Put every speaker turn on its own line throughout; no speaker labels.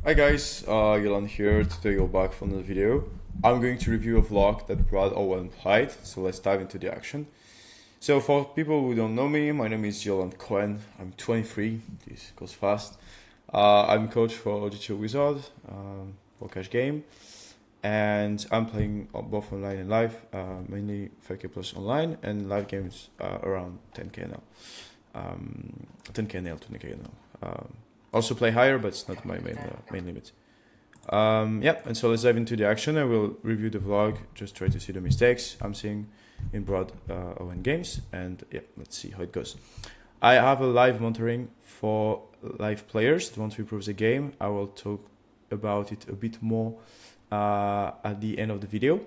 Hi guys, Yolan here. Today you're back for another video. I'm going to review a vlog that Brad Owen played, so let's dive into the action. So for people who don't know me, my name is Yolan Cohen. I'm 23, this goes fast. I'm coach for Digital Wizard, for cash game, and I'm playing both online and live, mainly 5k plus online, and live games around 10k now. 10k now, 20k now. Also play higher, but it's not my main limit. Yeah, and so let's dive into the action. I will review the vlog, just try to see the mistakes I'm seeing in Brad Owen games, and yeah, let's see how it goes. I have a live monitoring for live players that want to improve the game. I will talk about it a bit more at the end of the video.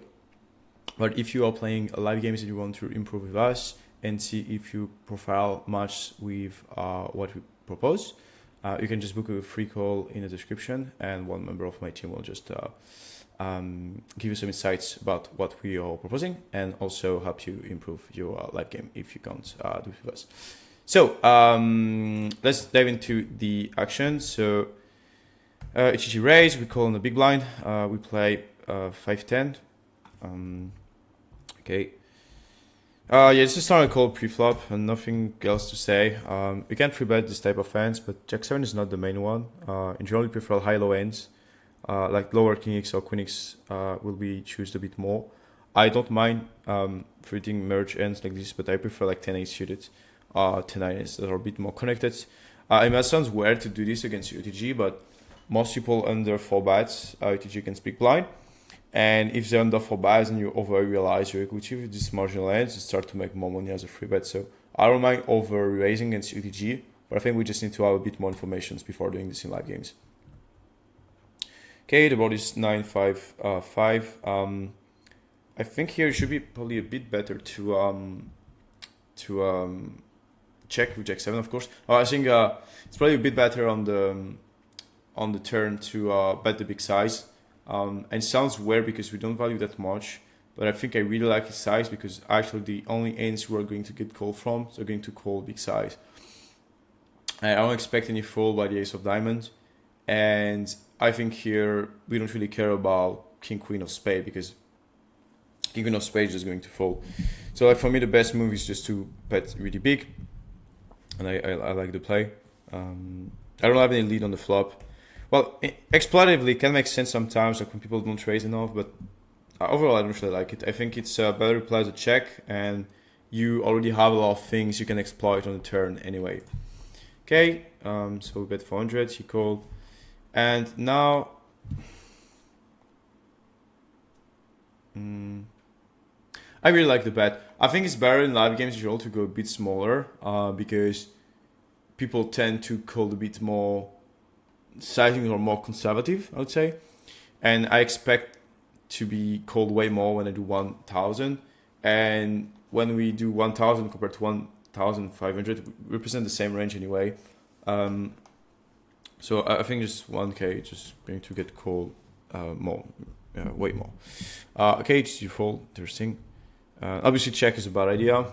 But if you are playing live games and you want to improve with us and see if you profile match with what we propose, you can just book a free call in the description, and one member of my team will just give you some insights about what we are proposing and also help you improve your live game if you can't do it with us. So let's dive into the action. So EEv-REv, we call on the big blind. We play 5-10. Okay. Yeah, this is not a call pre-flop and nothing else to say. We can free bet this type of hands, but Jack 7 is not the main one. In general, we prefer high-low ends, like lower King X or Queen X will be chosen a bit more. I don't mind treating merge ends like this, but I prefer like 10-8 suited, 10-9s that are a bit more connected. It might sound weird to do this against UTG, but most people under 4 bets, UTG can speak blind. And if they're under 4 buys and you over-realize your equity with these marginal ends, you start to make more money as a free bet. So I don't mind over-raising against UTG, but I think we just need to have a bit more information before doing this in live games. Okay, the board is 9-5-5. I think here it should be probably a bit better to check with Jack 7, of course. I think it's probably a bit better on the turn to bet the big size. And it sounds weird because we don't value that much, but I think I really like his size because actually the only ends we're going to get called from, so we're going to call big size. I don't expect any fold by the ace of diamond, and I think here we don't really care about king queen of spade because king queen of spade is just going to fold. So like for me the best move is just to bet really big, and I like the play. I don't have any lead on the flop. Well, exploitatively it can make sense sometimes, like when people don't raise enough, but overall I don't really like it. I think it's better to play as a check, and you already have a lot of things you can exploit on the turn anyway. Okay, so we bet 400, he called, and now I really like the bet. I think it's better in live games usually to go a bit smaller because people tend to call a bit more sizing or more conservative, I would say, and I expect to be called way more when I do 1,000, and when we do 1,000 compared to 1,500, we represent the same range anyway. So I think just 1k just going to get called more, way more. Okay, just you fold, interesting. Obviously check is a bad idea.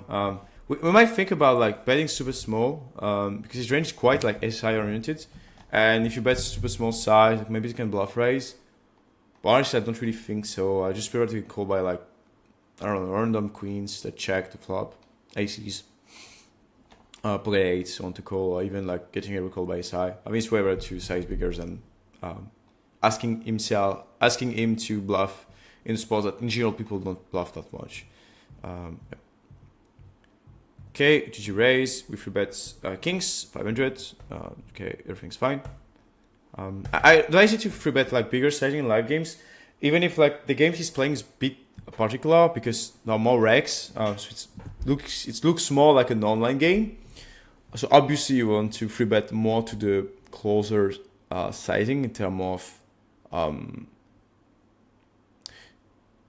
We might think about like betting super small because his range is quite like SI oriented. And if you bet super small size, like maybe you can bluff raise. But honestly, I don't really think so. I just prefer to get called by like, I don't know, random queens that check the flop, aces, play eights want to call, or even like getting a call by SI. I mean, it's way better to size bigger than asking him to bluff in spots that in general people don't bluff that much. Yeah. Okay, GG raise, we free bets kings, 500, okay, everything's fine. I advise you to free bet like bigger sizing in live games, even if like the game he's playing is a bit particular because there are more racks, so it looks more like an online game. So obviously you want to free bet more to the closer sizing in terms of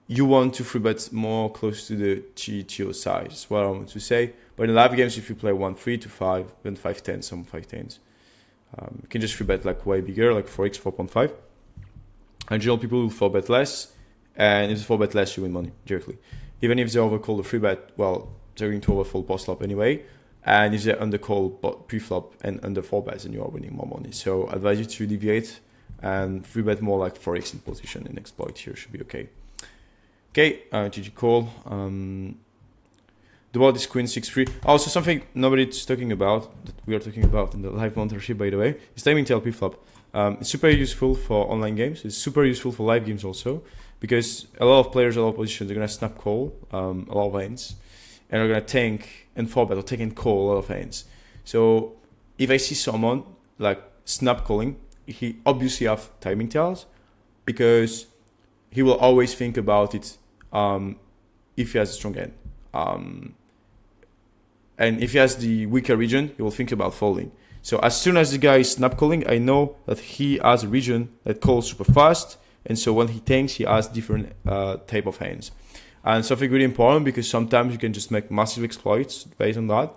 you want to free bet more close to the GTO size, is what I want to say. But in live games, if you play 1-3 to 5, then 5-10, some 5-10s, you can just free bet like way bigger, like 4x, 4.5. And general people will 4 bet less, and if they 4 bet less, you win money directly. Even if they overcall the free bet, well, they're going to overfold post flop anyway. And if they undercall pre-flop and under 4 bets, then you are winning more money. So I advise you to deviate and 3-bet more like 4x in position, and exploit here should be okay. Okay, GG call. The board is queen 6-3. Also something nobody's talking about, that we are talking about in the live mentorship, by the way, is timing tail pre-flop. It's super useful for online games. It's super useful for live games also, because a lot of players, a lot of positions, are going to snap call a lot of hands, and are going to tank and 4-bet or take and call a lot of hands. So if I see someone like snap calling, he obviously have timing tails, because he will always think about it if he has a strong hand. And if he has the weaker region, he will think about folding. So as soon as the guy is snap calling, I know that he has a region that calls super fast, and so when he tanks, he has different type of hands. And something really important, because sometimes you can just make massive exploits based on that,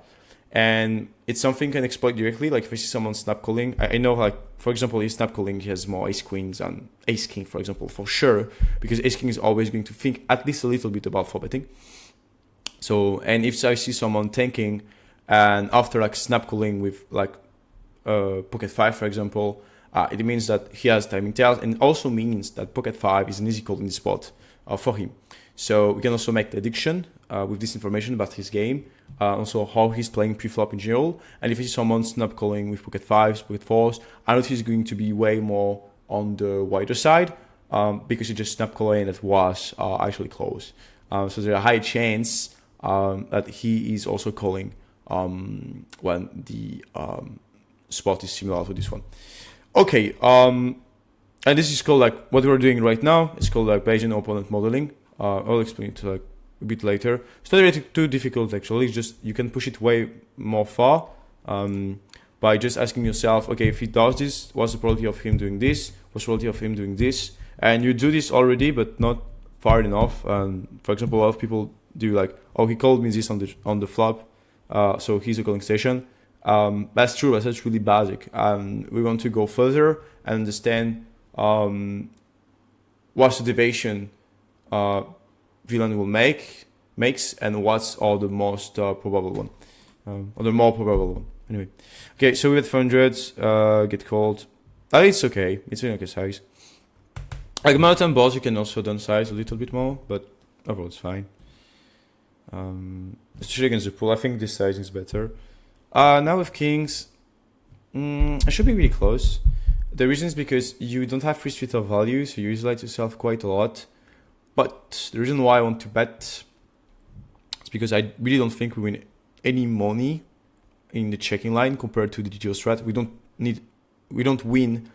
and it's something you can exploit directly. Like if I see someone snap calling, I know, like for example, he's snap calling, he has more ace queens and ace king, for example, for sure, because ace king is always going to think at least a little bit about 4-betting. So, and if I see someone tanking, and after like snap calling with like pocket 5, for example, it means that he has timing tails, and also means that pocket 5 is an easy call in the spot for him. So we can also make the prediction with this information about his game, also how he's playing pre-flop in general. And if I see someone snap calling with pocket 5s, pocket 4s, I know he's going to be way more on the wider side, because he just snap calling that was actually close. So there's a high chance that he is also calling when the spot is similar to this one. Okay, and this is called like what we're doing right now. It's called like Bayesian opponent modeling. I'll explain it like a bit later. It's not really too difficult actually. It's just you can push it way more far by just asking yourself, okay, if he does this, what's the probability of him doing this? What's the probability of him doing this? And you do this already, but not far enough. For example, a lot of people do like, oh, he called me this on the flop, so he's a calling station. That's true, but that's really basic. We want to go further and understand what's the deviation villain will makes, and what's all the most probable one, or the more probable one. Anyway, okay, so we had 400 get called. It's okay. It's in okay size. Like mountain balls, you can also downsize a little bit more, but overall it's fine. Especially against the pool, I think this sizing is better. Now with kings, I should be really close. The reason is because you don't have free street of value, so you isolate yourself quite a lot. But the reason why I want to bet is because I really don't think we win any money in the checking line compared to the GTO strat. We don't win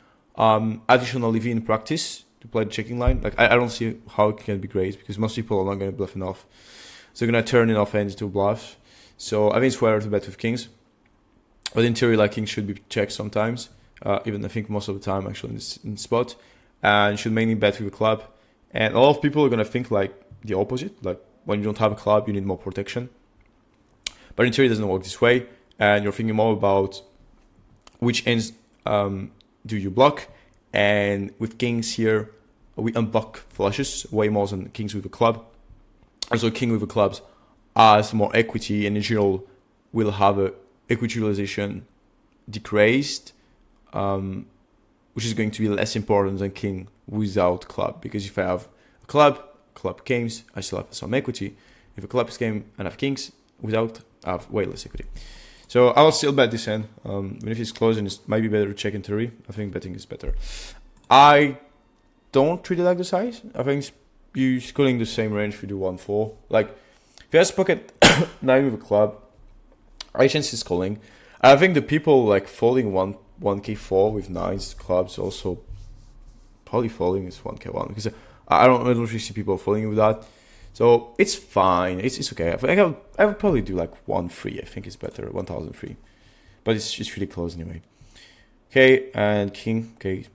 additional EV in practice to play the checking line. Like I don't see how it can be great, because most people are not going to bluff enough. So they're going to turn enough hands to bluff. So I think it's better to bet with kings. But in theory, like kings should be checked sometimes. Even I think most of the time actually in spot. And should mainly bet with a club. And a lot of people are going to think like the opposite. Like when you don't have a club, you need more protection. But in theory, it doesn't work this way. And you're thinking more about which ends do you block. And with kings here, we unblock flushes way more than kings with a club. Also, king with a club has more equity, and in general will have a equity utilization decreased, which is going to be less important than king without club. Because if I have a club kings, I still have some equity. If a club is game and I have kings without, I have way less equity. So I will still bet this hand, even if it's close, and it might be better to check in theory. I think betting is better. I don't really like the size. I think you're calling the same range if you do 1-4. Like if you have pocket 9 with a club, high chance is calling. I think the people like folding 1k4 with 9s clubs also probably folding is 1k1, because I don't really see people folding with that. So it's fine. It's okay. I think I would probably do like 1-3. I think it's better, 1003. But it's really close anyway. Okay, and king. Okay,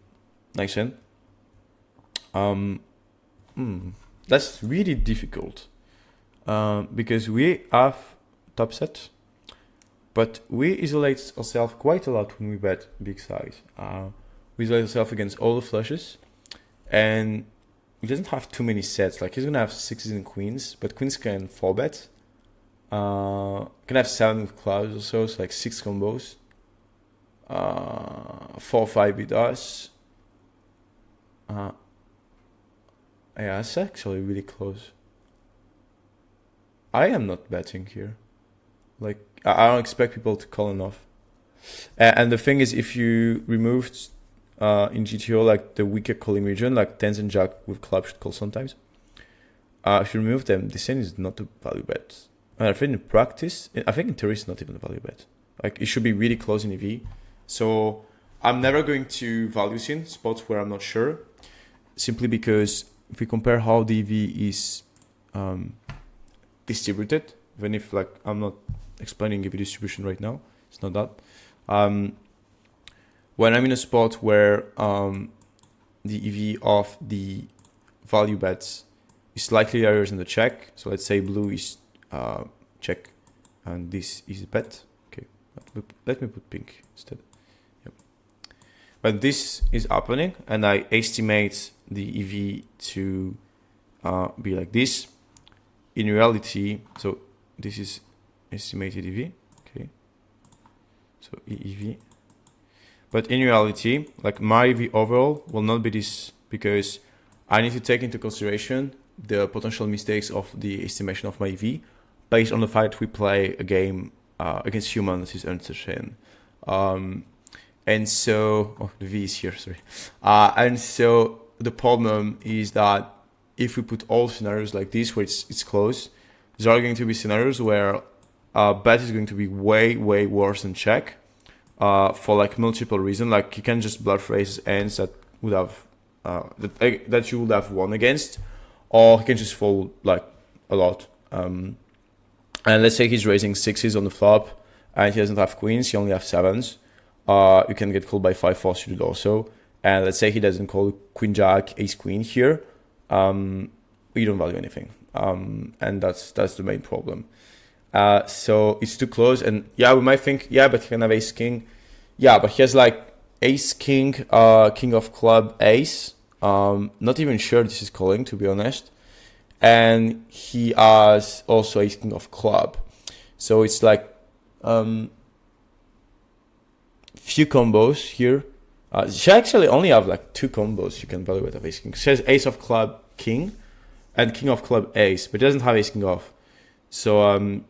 nice hand. That's really difficult because we have top set, but we isolate ourselves quite a lot when we bet big size. We isolate ourselves against all the flushes, and he doesn't have too many sets. Like he's gonna have 6s and queens, but queens can 4-bet. Can have 7 with clubs or so. So like 6 combos. 4-5 with us. Yeah, it's actually really close. I am not betting here. Like, I don't expect people to call enough. And the thing is, if you removed in GTO like the weaker calling region, like tens and jack with club should call sometimes. If you remove them, this hand is not a value bet. And I think in practice, I think in theory it's not even a value bet. Like, it should be really close in EV. So I'm never going to value in spots where I'm not sure, simply because if we compare how the EV is distributed, even if like I'm not explaining EV distribution right now, it's not that. When I'm in a spot where the EV of the value bets is slightly higher than the check, so let's say blue is check and this is bet. Okay, let me put pink instead. Yep. But this is happening, and I estimate the EV to be like this. In reality, so this is estimated EV. Okay, so EEv. But in reality, like my EV overall will not be this, because I need to take into consideration the potential mistakes of the estimation of my EV based on the fact we play a game against humans is uncertain. And so, the V is here, sorry. And so the problem is that if we put all scenarios like this, where it's close, there are going to be scenarios where bet is going to be way worse than check for like multiple reasons. Like, you can just bluff raise ends that would have that you would have won against, or he can just fold like a lot. And let's say he's raising sixes on the flop and he doesn't have queens, he only has sevens. You can get called by 5-4 suited also. And let's say he doesn't call queen jack, ace queen here. You don't value anything. And that's the main problem. So it's too close. And yeah, we might think, yeah, but he can have ace king. Yeah, but he has like ace king, king of club, ace. Not even sure this is calling, to be honest. And he has also ace king of club. So it's like few combos here. She actually only have like two combos you can evaluate of ace king. She has ace of club king and king of club ace, but it doesn't have ace king off. So and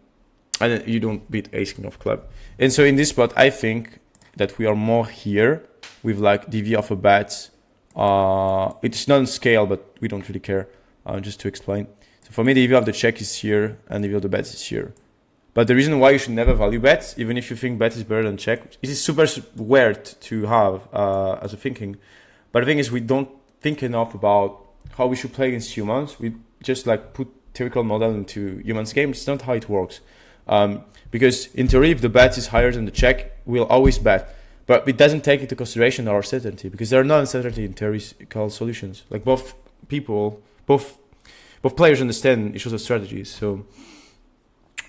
you don't beat ace king of club. And so in this spot, I think that we are more here with like DV of a bet. It's not on scale, but we don't really care. Just to explain. So for me, the EV of the check is here and the EV of the bet is here. But the reason why you should never value bet, even if you think bet is better than check, it is super weird to have as a thinking. But the thing is, we don't think enough about how we should play against humans. We just like put theoretical model into humans game. It's not how it works. Because in theory, if the bet is higher than the check, we'll always bet. But it doesn't take into consideration our uncertainty, because there are no uncertainty in theoretical solutions. Like both players understand each other's strategies. So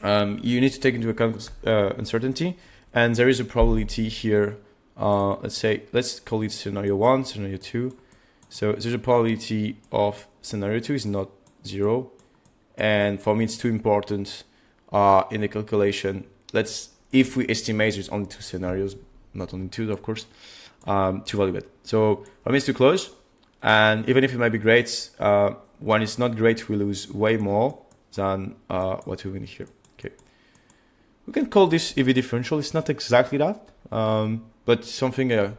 you need to take into account uncertainty, and there is a probability here. Let's call it scenario 1, scenario 2. So there's a probability of scenario 2 is not 0, and for me it's too important in the calculation. If we estimate there's only 2 scenarios, not only 2 of course, to evaluate. So for me it's too close, and even if it might be great, when it's not great, we lose way more than what we win here. Okay, we can call this EV differential. It's not exactly that, but something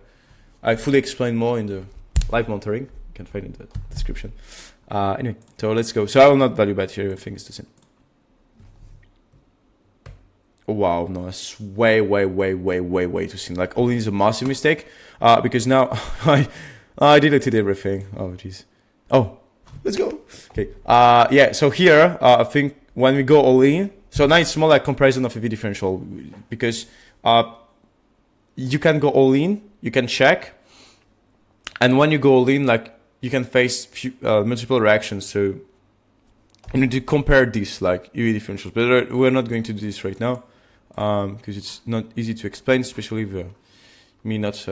I fully explain more in the live monitoring. You can find in the description. Anyway, so let's go. So I will not value bet here. I think it's the same. Oh, wow, no, it's way too soon. Like, all in is a massive mistake, because now I deleted everything. Oh, jeez. Oh, let's go. Okay. Yeah. So here, I think when we go all in, so now it's more like comparison of EV differential, because you can go all in, you can check, and when you go all in, like you can face multiple reactions. So you need to compare this like EV differentials, but we're not going to do this right now, because it's not easy to explain, especially with me not.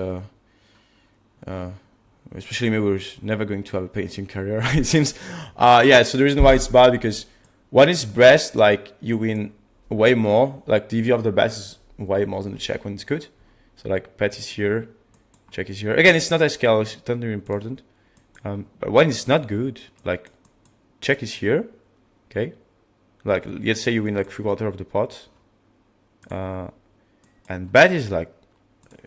Especially maybe we're never going to have a painting career, it seems. Yeah, so the reason why it's bad, because when it's breast, like you win way more. Like the EV of the bet is way more than the check when it's good. So like bet is here, check is here. Again, it's not a scale, it's not very important. But when it's not good, like check is here, okay? Like let's say you win like 3/4 of the pot, and bet is like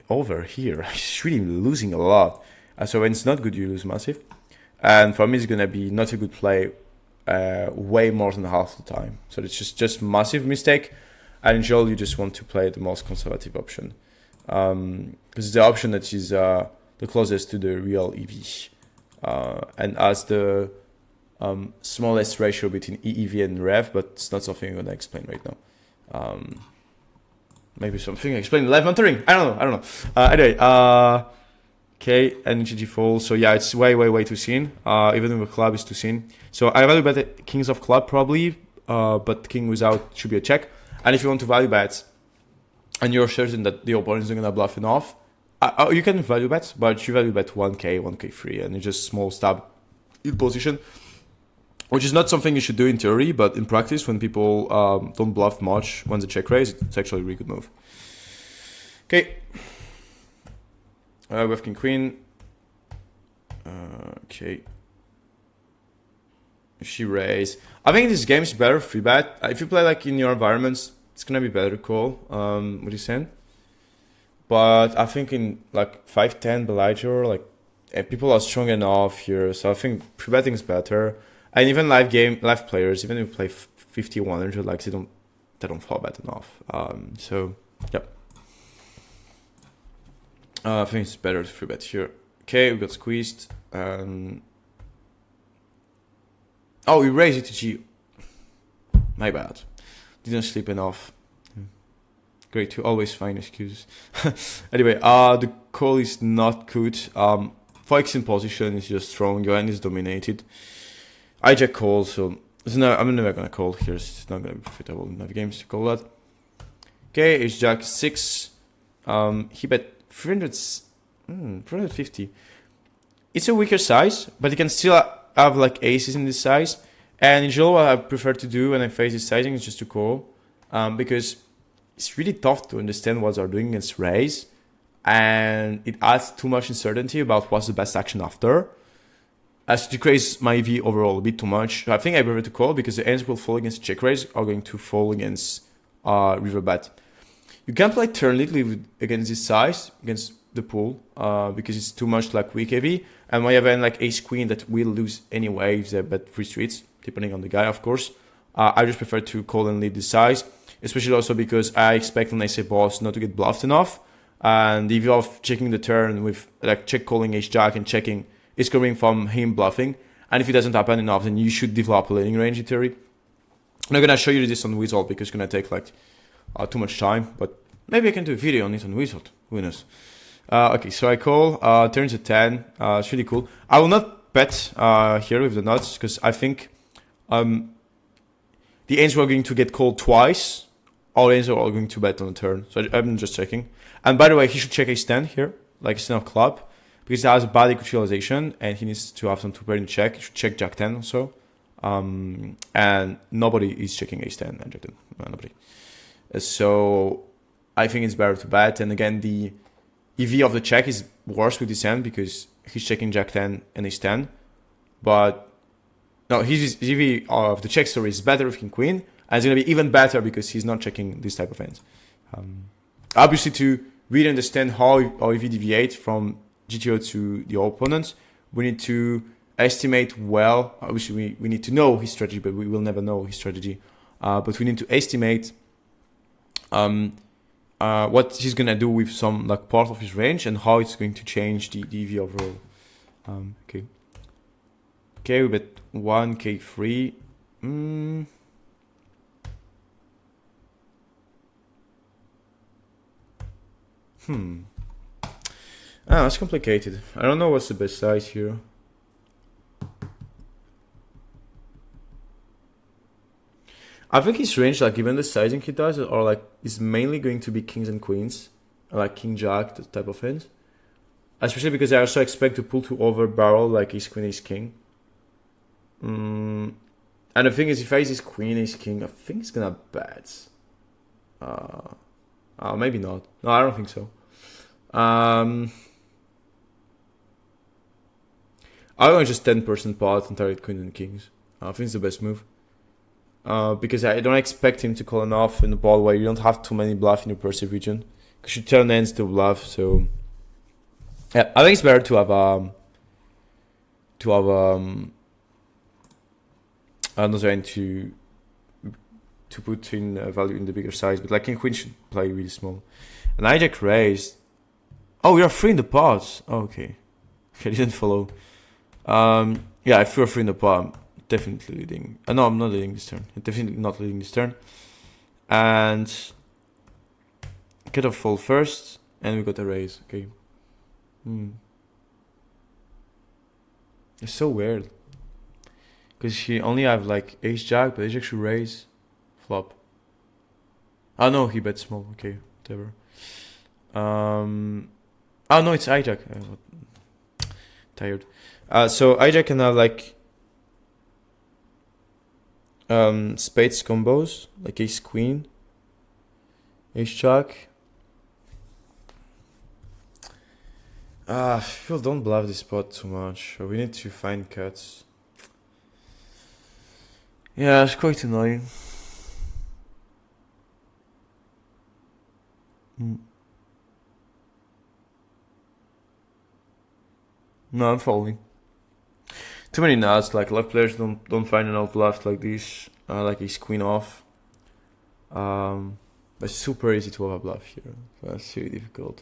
over here. It's really losing a lot. So when it's not good, you lose massive. And for me, it's gonna be not a good play, way more than half the time. So it's just massive mistake. And in general, you just want to play the most conservative option, because it's the option that is the closest to the real EV, and has the smallest ratio between EEv and REV, but it's not something I'm gonna explain right now. Maybe something I explain live mentoring. I don't know. Anyway, okay, NGG fall. So yeah, it's way too thin. Even with club is too thin. So I value bet the kings of club probably, but king without should be a check. And if you want to value bet, and you're certain that the opponent is gonna bluff enough, you can value bet, but you value bet 1k, 1k3, and it's just small stab in position, which is not something you should do in theory, but in practice, when people don't bluff much when they check raise, it's actually a really good move. Okay. We have king queen. Okay. She raise. I think this game is better free bet. If you play like in your environments, it's gonna be better call. What you saying? But I think in like 5-10 Belijor, like people are strong enough here, so I think free betting is better. And even live players, even if you play 50-100, like they don't fall bet enough. So yeah, I think it's better to free bet here. Okay, we got squeezed. Oh, we raised it to G. My bad. Didn't sleep enough. Great to always find excuses. Anyway, the call is not good. Fox in position is just strong. Yolan is dominated. I jack call, so I'm never gonna call here. It's not gonna be profitable in the games to call that. Okay, it's jack 6. He bet 350. It's a weaker size, but he can still have like aces in this size. And in general, what I prefer to do when I face this sizing is just to call, because it's really tough to understand what they're doing against raise, and it adds too much uncertainty about what's the best action after. As to decrease my EV overall a bit too much, I think I prefer to call because the ends will fall against check raise are going to fall against river bet. You can play turn lead against this size, against the pool, because it's too much like weak EV, and when you have like ace queen that will lose anyway if they bet 3 streets, depending on the guy, of course. I just prefer to call and lead this size, especially also because I expect an ace boss not to get bluffed enough, and the EV of checking the turn with like check calling ace jack and checking is coming from him bluffing, and if it doesn't happen enough, then you should develop a leading range in theory. I'm not gonna show you this on Wizard because it's gonna take like too much time, but maybe I can do a video on it on Wizard. Who knows? Okay, so I call. Turns a 10. It's really cool. I will not bet here with the nuts because I think the ends were going to get called twice. All ends are all going to bet on the turn. So I'm just checking. And by the way, he should check a stand here, like a stand of club, because he has a bad equalization and he needs to have some two pair in check. He should check jack 10 also. And nobody is checking ace 10 and jack 10. Nobody. So I think it's better to bet. And again, the EV of the check is worse with this hand because he's checking jack 10 and ace 10. But no, his EV of the check story is better with king queen. And it's going to be even better because he's not checking this type of hands. Obviously, to really understand how EV deviates from GTO to the opponent, we need to estimate well. Obviously, we need to know his strategy, but we will never know his strategy. But we need to estimate what he's gonna do with some like part of his range and how it's going to change the EV overall. Okay. Okay, we bet 1k3. That's complicated. I don't know what's the best size here. I think his range, like given the sizing he does, or like is mainly going to be kings and queens, like king jack, that type of hands. Especially because I also expect to pull to over barrel like ace queen ace king. And the thing is, if I ace queen ace king, I think it's gonna bet. Maybe not. No, I don't think so. I want just 10% pot and target queens and kings. I think it's the best move. Because I don't expect him to call an off in the ball where you don't have too many bluff in your perceive region. Because you turn ends to bluff, so yeah, I think it's better to have another end to put in value in the bigger size, but like king queen should play really small. And hijack raised. Oh, we are free in the pot. Oh, okay, I didn't follow. Yeah, if you're free in the pot, I'm definitely leading. No, I'm not leading this turn. I'm definitely not leading this turn. And get a fold first, and we got a raise. Okay. It's so weird. Because he only have like ace jack, but ace jack should raise, flop. Oh no, he bet small. Okay, whatever. Oh no, it's hijack. Tired. So hijack can have like spades combos, like ace queen, ace jack. People don't bluff this spot too much. So we need to find cuts. Yeah, it's quite annoying. No, I'm folding. Too many nuts. Like left players don't find enough bluff like this. Like ace queen off. But it's super easy to have a bluff here. That's really difficult.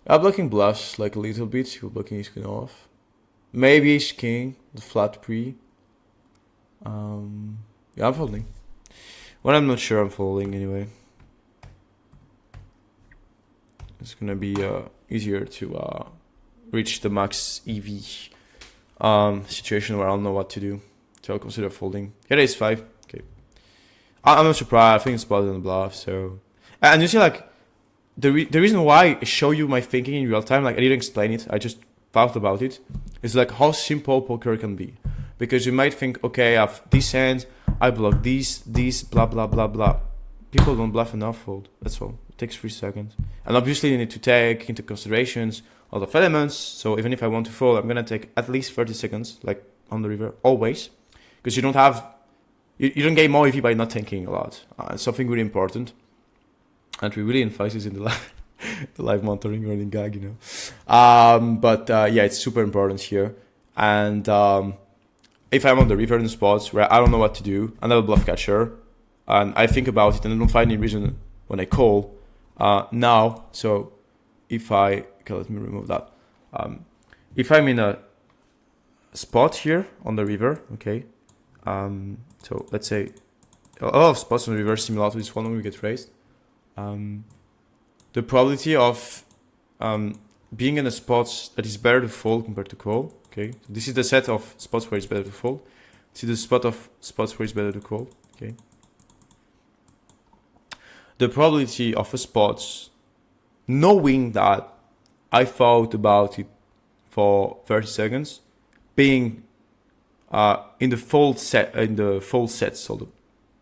I'm blocking bluffs like a little bit. You're blocking ace queen off. Maybe ace king, the flat pre. Yeah, I'm folding. When I'm not sure, I'm folding anyway. It's gonna be easier to reach the max EV situation where I don't know what to do. So I'll consider folding. Here ace 5. Okay. I'm not surprised. I think it's spotted on the bluff. So, and you see, like the reason why I show you my thinking in real time, like I didn't explain it. I just thought about it. It's like how simple poker can be. Because you might think, okay, I have this hand, I block this, blah, blah, blah, blah. People don't bluff enough fold. That's all. It takes 3 seconds. And obviously you need to take into considerations a lot of elements. So even if I want to fold, I'm going to take at least 30 seconds, like on the river, always. Because you don't have, you don't gain more EV by not thinking a lot. It's something really important. And we really emphasize in the live monitoring running gag, you know. Yeah, it's super important here. And if I'm on the river in spots where I don't know what to do, I have a bluff catcher, and I think about it and I don't find any reason when I call now. So if okay, let me remove that. If I'm in a spot here on the river, okay. So let's say a lot of spots on the river similar to this one when we get raised. The probability of being in a spot that is better to fold compared to call. Okay, so this is the set of spots where it's better to fold. This is the spot of spots where it's better to call. Okay. The probability of a spot, knowing that I thought about it for 30 seconds, being in the fold sets, so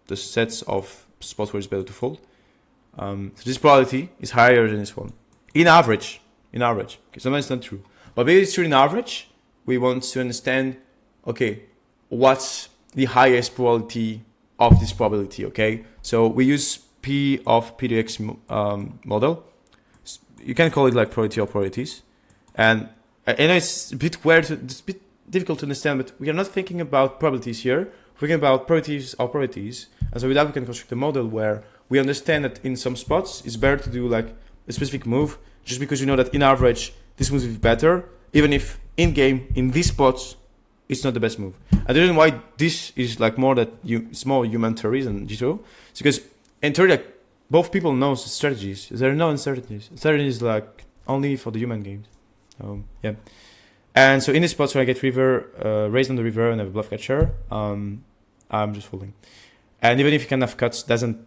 the sets of spots where it's better to fold. So this probability is higher than this one. In average. Okay, sometimes it's not true. But maybe it's true in average. We want to understand, okay, what's the highest probability of this probability, okay? So we use P of PDX model. You can call it like probability of probabilities. And I know it's a bit weird, it's a bit difficult to understand, but we are not thinking about probabilities here. We're thinking about probabilities of probabilities. And so with that, we can construct a model where we understand that in some spots, it's better to do like a specific move, just because you know that in average, this move is better, even if in game, in these spots, it's not the best move. And the reason why this is like more that it's more human theory than G2, is because in theory, like both people know strategies. There are no uncertainties. Strategies like only for the human games. Yeah. And so in these spots where I get river, raised on the river and have a bluff catcher, I'm just folding. And even if you can have cuts, doesn't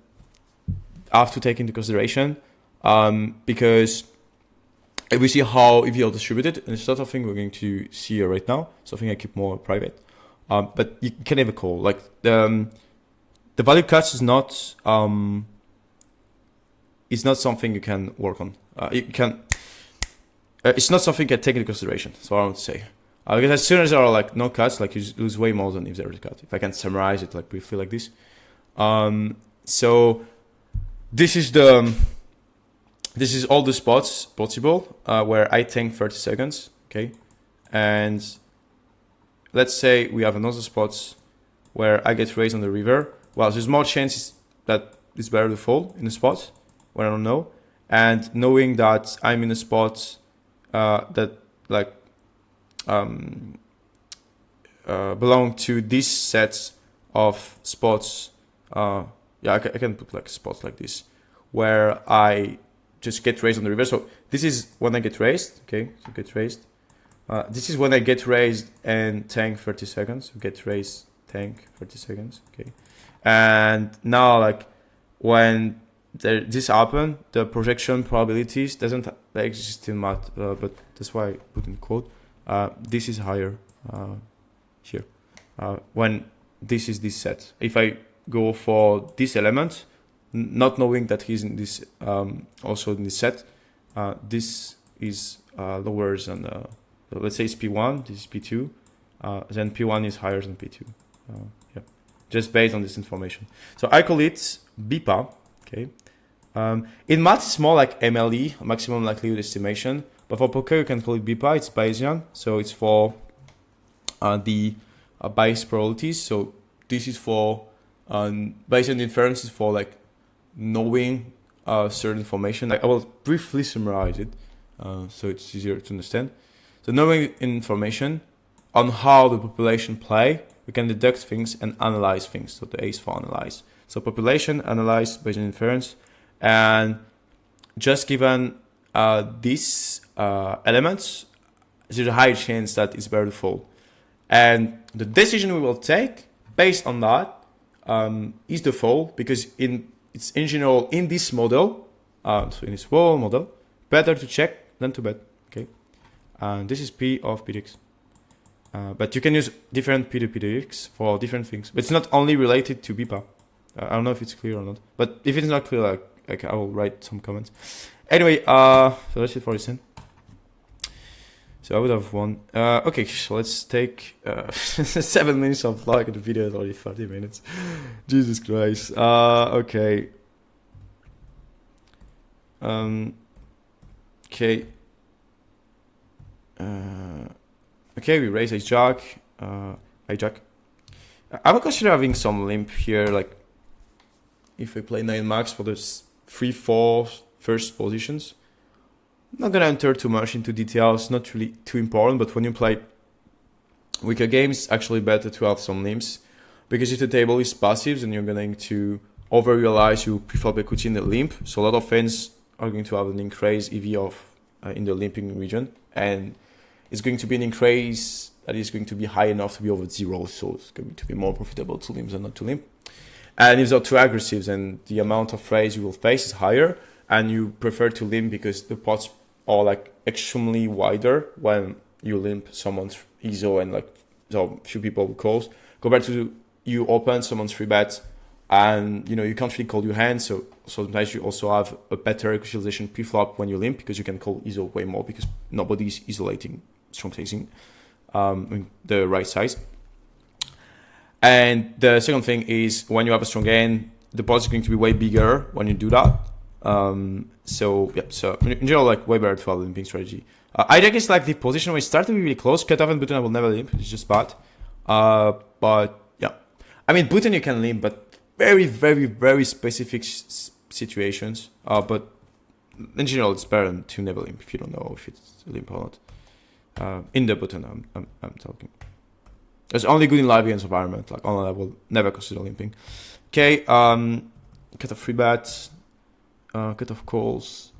have to take into consideration, because if we see how EV are distributed, and it's not something we're going to see right now, something I keep more private. But you can have a call. Like the value cuts is not something you can work on. It's not something you can take into consideration. So I want to say, Because as soon as there are like no cuts, like you lose way more than if there is a cut. If I can summarize it like briefly like this. So this is all the spots possible where I tank 30 seconds, okay? And let's say we have another spots where I get raised on the river. Well, there's more chances that it's better to fall in a spot where I don't know. And knowing that I'm in a spot that like belong to these sets of spots. Yeah, I can put like spots like this where I just get raised on the river. So this is when I get raised. Okay, so get raised. This is when I get raised and tank 30 seconds. So get raised, tank 30 seconds. Okay, and now like when this happen, the projection probabilities doesn't exist in math, but that's why I put in quote. This is higher here when this is this set. If I go for this element, not knowing that he's in this also in this set, this is lower than let's say it's P1, this is P2, then P1 is higher than P2. Yeah, just based on this information. So I call it BIPA. Okay. In math, it's more like MLE, maximum likelihood estimation. But for poker, you can call it BIPA. It's Bayesian, so it's for the bias probabilities. So this is for Bayesian inference is for like knowing certain information. I will briefly summarize it, so it's easier to understand. So knowing information on how the population play, we can deduct things and analyze things. So the A is for analyze. So population, analyze, Bayesian inference, and just given these elements, there's a high chance that it's better to fall. And the decision we will take based on that is the fall, because it's in general in this model, so in this whole model, better to check than to bet. Okay, and this is P of PDX. But you can use different P to PDX for different things. But it's not only related to BIPA. I don't know if it's clear or not. But if it's not clear, like I will write some comments. Anyway, so that's it for listen. So I would have one. Okay, so let's take 7 minutes of vlog. The video is already 30 minutes. Jesus Christ. Okay. Okay. Okay, we raise a jack. Hijack. I would consider having some limp here, like if we play 9 max for the 3-4 first positions. I'm not gonna enter too much into details, not really too important, but when you play weaker games, it's actually better to have some limps, because if the table is passive, then you're going to over-realize you pre-flop equity in the limp. So a lot of fans are going to have an increase EV in the limping region, and it's going to be an increase that is going to be high enough to be over 0, so it's going to be more profitable to limp than not to limp. And if they're too aggressive, then the amount of raise you will face is higher, and you prefer to limp because the pots are like extremely wider when you limp someone's ISO and like so few people calls compared to you open someone's free bet, and you can't really call your hand, so sometimes you also have a better equalization pre-flop when you limp, because you can call ISO way more because nobody's isolating strong facing the right size. And the second thing is, when you have a strong hand, the pot is going to be way bigger when you do that. So yeah, so in general, like way better to have a limping strategy. I think it's like the position where it starts to be really close. Cutoff and button I will never limp, it's just bad. But yeah, I mean button you can limp, but very, very, very specific situations. But in general, it's better to never limp if you don't know if it's a limp or not. In the button, I'm talking. It's only good in live against environment. Like online, I will never consider limping. Okay, cut off free bets, cut off calls.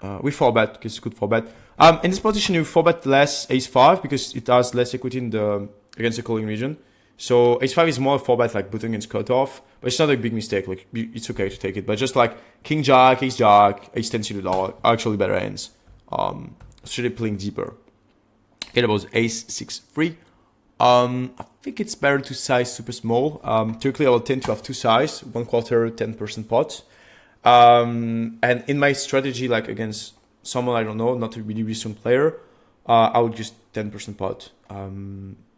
We 4-bet because it's good 4-bet. In this position, you 4-bet less ace-5 because it has less equity in against the calling region. So ace-5 is more 4-bet like button against cutoff, but it's not a big mistake. Like it's okay to take it, but just like king-jack, ace-jack, ace-10 suited are actually better hands. Should be playing deeper. Okay, that was ace-6-3. I think it's better to size super small. Typically, I will tend to have two size, 1/4, 10% pot. And in my strategy, like against someone I don't know, not a really recent player, I would just 10% pot,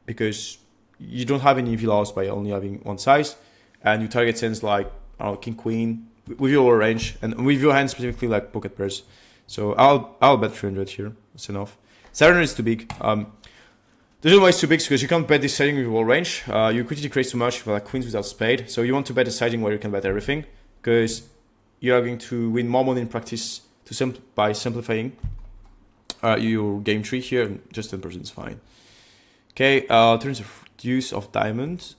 because you don't have any EV loss by only having one size, and you target hands like, I don't know, king queen with your range and with your hands specifically like pocket pairs. So I'll bet 300 here. That's enough. 700 is too big. The reason why it's too big is because you can't bet this sizing with wall range. You quickly decrease too much for like queens without spade. So you want to bet a sizing where you can bet everything, because you are going to win more money in practice by simplifying your game tree here. And just 10% is fine. Okay, turns of use of diamond.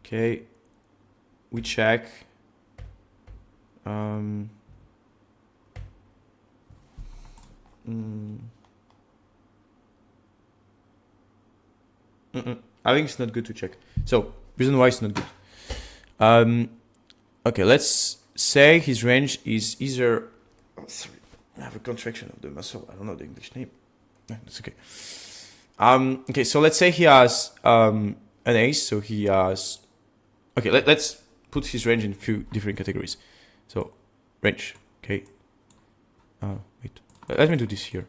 Okay, we check. I think it's not good to check. So, reason why it's not good. Okay, let's say his range is either... Oh, sorry, I have a contraction of the muscle. I don't know the English name. That's okay. Okay, so let's say he has an ace. So he has... Okay, let's put his range in a few different categories. So, range. Okay. Wait. Let me do this here.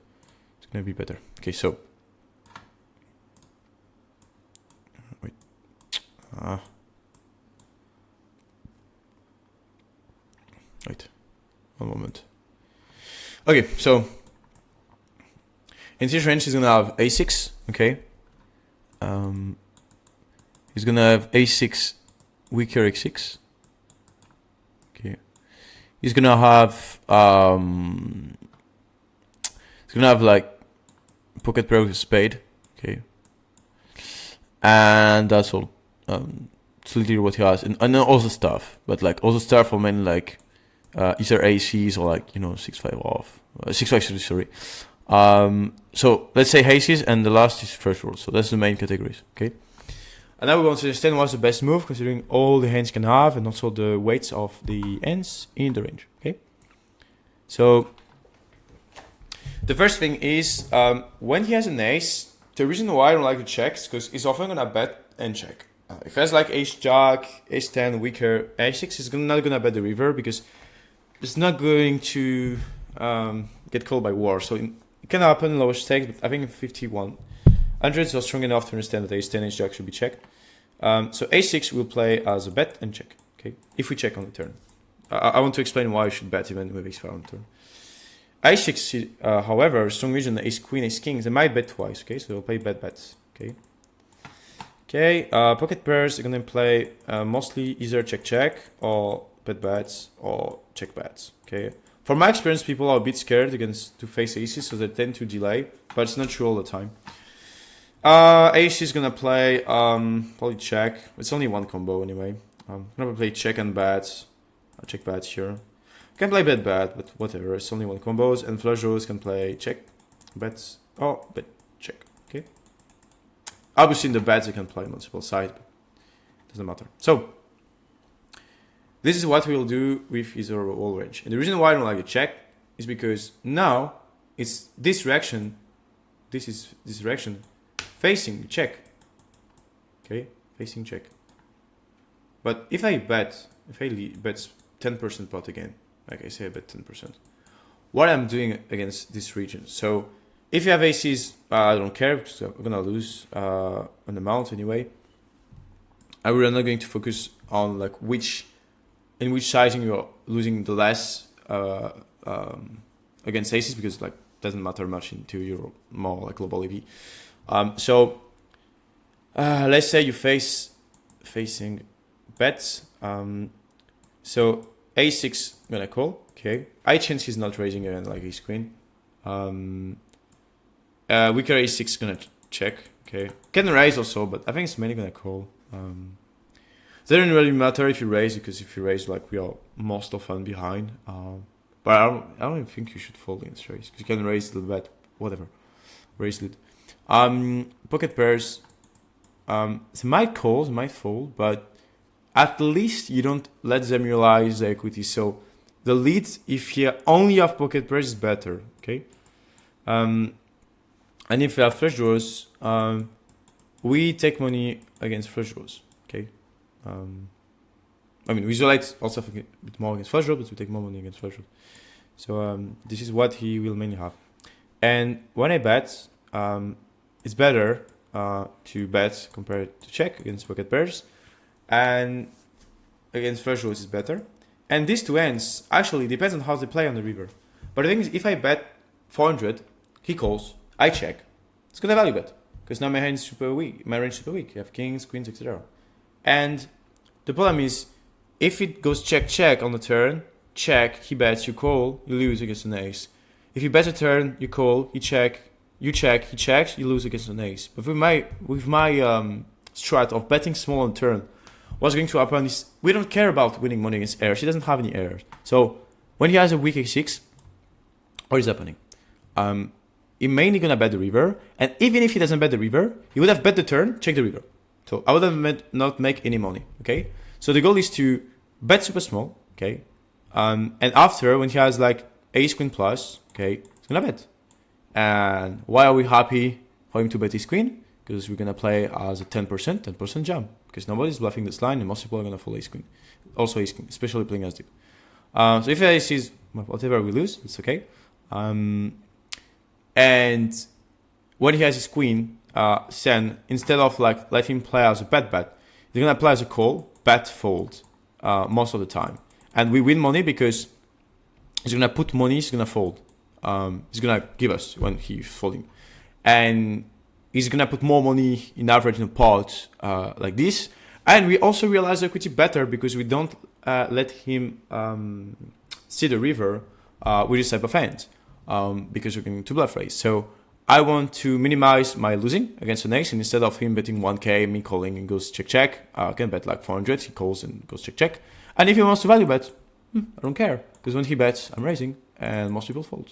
It's going to be better. Okay, so... Wait. Wait. One moment. Okay, so... In this range, he's going to have a6. Okay. He's going to have a6, weaker x6. Okay. He's going to have... He's gonna have like pocket pair with spade, okay, and that's all. It's literally what he has, and also stuff, but like also stuff for mainly like either aces or like 6-5 off, 6-5 sorry. So let's say aces, and the last is first roll. So that's the main categories, okay. And now we want to understand what's the best move, considering all the hands can have, and also the weights of the hands in the range, okay. So. The first thing is, when he has an ace, the reason why I don't like to check is because he's often going to bet and check. If he has like ace-jack, ace-10, weaker, a6, he's not going to bet the river because it's not going to get called by war. So it can happen in lower stakes, but I think in 5100s are strong enough to understand that ace-10, ace-jack should be checked. So a6 will play as a bet and check, okay, if we check on the turn. I want to explain why you should bet even with ace-5 on the turn. A6, however, strong region, ace queen, ace king, they might bet twice, okay, so they'll play bet bets, okay. Okay, pocket pairs are gonna play mostly either check or bet bets or check bets, okay. From my experience, people are a bit scared to face aces, so they tend to delay, but it's not true all the time. Ace is gonna play probably check. It's only one combo anyway. Gonna play check and bets. Check bets here. Can play bet bad, but whatever. It's only one combos, and flush draws can play check, bets, or bet check. Okay. Obviously, in the bets you can play multiple sides, but it doesn't matter. So this is what we'll do with his wall range. And the reason why I don't like the check is because now it's this direction. This is this direction facing check. Okay, facing check. But if I bet 10% pot again. Like I say, I bet 10%. What I'm doing against this region. So if you have aces, I don't care because I'm gonna lose an amount anyway. I'm not going to focus on like in which sizing you're losing the less against aces, because like doesn't matter much into your more like global EV. So let's say you facing bets. So a6 gonna call, okay. I chance he's not raising again like ace queen. Weaker a6 gonna check, okay. Can raise also, but I think it's mainly gonna call. It doesn't really matter if you raise, because if you raise, like we are most often behind. But I don't even think you should fold in this raise, because you can raise a little bit, whatever. Raise it. Pocket pairs. They might call, they might fold, but at least you don't let them realize the equity. So the lead, if you only have pocket pairs, is better, okay? And if you have flush draws, we take money against flush draws, okay? I mean, we isolate also a bit more against flush draws, but we take more money against flush draws. So this is what he will mainly have. And when I bet, it's better to bet compared to check against pocket pairs, and against flush draws is better. And these two hands actually depends on how they play on the river. But the thing is, if I bet 400, he calls, I check. It's gonna value bet because now my hand is super weak. My range is super weak. You have kings, queens, etc. And the problem is, if it goes check check on the turn, check, he bets, you call, you lose against an ace. If you bet a turn, you call, he check, you check, he checks, you lose against an ace. But with my strat of betting small on turn, what's going to happen is we don't care about winning money against airs. He doesn't have any airs. So when he has a weak a6, what is happening? He mainly gonna bet the river, and even if he doesn't bet the river, he would have bet the turn, check the river. So I would have not make any money. Okay. So the goal is to bet super small. Okay. And after, when he has like ace queen plus, okay, he's gonna bet. And why are we happy for him to bet his queen? Because we're gonna play as a 10% jam. Because nobody's bluffing this line, and most people are gonna follow ace queen. Also ace queen, especially playing as deep. So if ace is whatever, we lose. It's okay. And when he has his queen, then instead of like let him play as a bet, he's gonna play as a call, bet, fold, most of the time. And we win money because he's gonna put money, he's gonna fold. He's gonna give us when he's folding, and he's gonna put more money in average in a pot like this. And we also realize equity better because we don't let him see the river with this type of hand, because we're going to bluff raise. So I want to minimize my losing against an ace, and instead of him betting 1k, me calling and goes check check, I can bet like 400, he calls and goes check check. And if he wants to value bet, I don't care, because when he bets, I'm raising, and most people fold.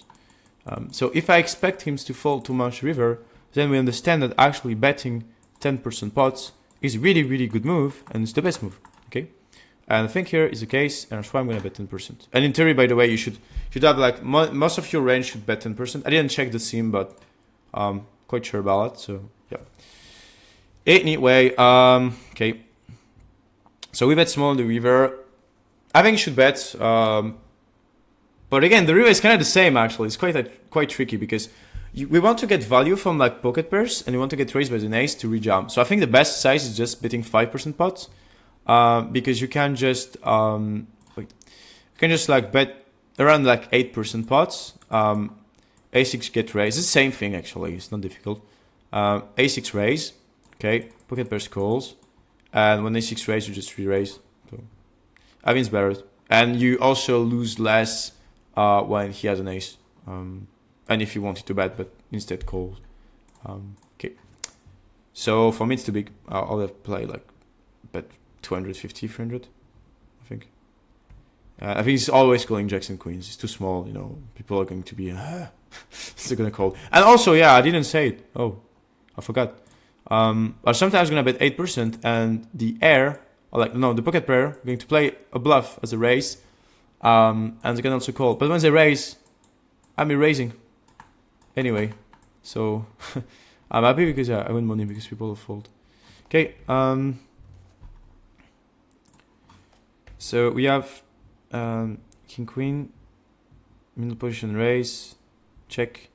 So if I expect him to fold too much river, then we understand that actually betting 10% pots is really, really good move, and it's the best move, okay? And I think here is the case, and that's why I'm gonna bet 10%. And in theory, by the way, you should have like, most of your range should bet 10%. I didn't check the sim, but quite sure about it, so yeah. Anyway, okay. So we bet small on the river. I think you should bet, but again, the river is kind of the same actually. It's quite tricky because we want to get value from like pocket pairs, and we want to get raised by the ace to rejam. So I think the best size is just betting 5% pots, because you can just like bet around like 8% pots. A6 get raised. It's the same thing actually. It's not difficult. A6 raise, okay. Pocket pairs calls, and when A6 raise, you just re-raise. So I think it's better, and you also lose less when he has an ace. And if you wanted to bet, but instead calls. Okay. So for me, it's too big. I'll have play like bet 250, 300, I think. I think he's always calling jacks and queens. It's too small, you know. People are going to be, still gonna call. And also, yeah, I didn't say it. Oh, I forgot. But sometimes I'm gonna bet 8%, and the air, or like, no, the pocket pair, going to play a bluff as a raise. And they can also call. But when they raise, I'm erasing. Anyway, so I'm happy because I win money because people fold. Okay, so we have king queen, middle position raise, check,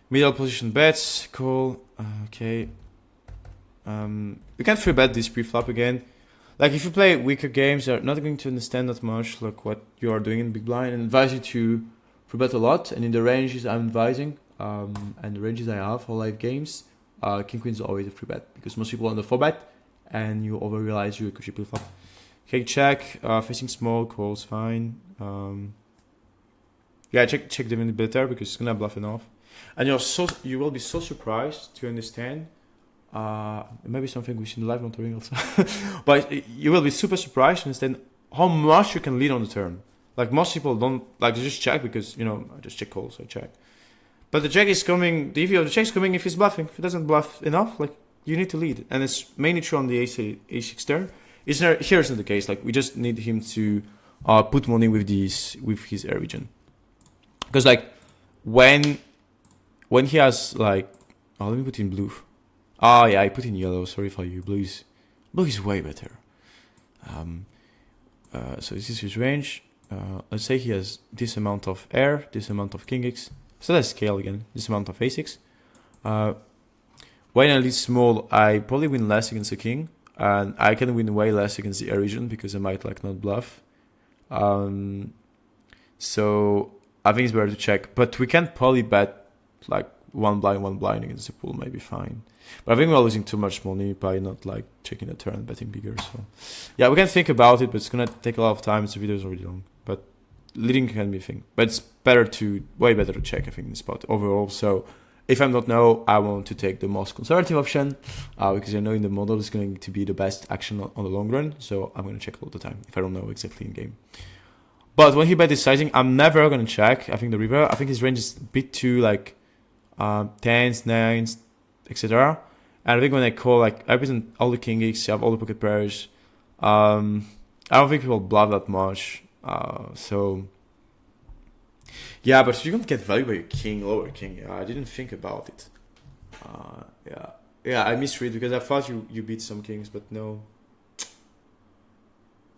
middle position bets, call. Okay, you can free bet this pre-flop again. Like if you play weaker games, you're not going to understand that much like what you are doing in big blind, and advise you to free bet a lot. And in the ranges I'm advising, and the ranges I have for live games, king queen is always a free bet because most people on the 4 bet, and you over realize you could pre-flop. Okay, check, facing small, calls fine. Yeah, check definitely better because it's gonna bluff enough, and you will be so surprised to understand. Maybe something we should live monitoring also, but you will be super surprised to understand how much you can lead on the turn. Like most people don't like to just check because, you know, I just check calls, I check. But the check is coming, the EV of the check is coming if he's bluffing. If he doesn't bluff enough, like you need to lead, and it's mainly true on the A6 turn. Here isn't the case. Like we just need him to put money with his air region, because like when he has like, let me put in blue. Oh yeah, I put in yellow. Sorry for you. Blue is way better. So this is his range. Let's say he has this amount of air, this amount of king X, So let's scale again. This amount of a6. When I lead small, I probably win less against the king, and I can win way less against the air region because I might like not bluff. So I think it's better to check, but we can probably bet like one blind against the pool, maybe fine. But I think we're losing too much money by not like checking the turn, betting bigger. So yeah, we can think about it, but it's gonna take a lot of time. The video is already long, but leading can be a thing. But it's way better to check, I think, in this spot overall. So if I'm not know, I want to take the most conservative option because I know in the model it's going to be the best action on the long run. So I'm going to check all the time if I don't know exactly in game. But when he bet this sizing, I'm never going to check. I think the river, I think his range is a bit too like 10s, 9s, etc. And I think when I call, like I present all the king X, I have all the pocket pairs. I don't think people bluff that much. So yeah, but you don't get value by your king, lower king. Yeah, I didn't think about it. Yeah, I misread because I thought you beat some kings, but no.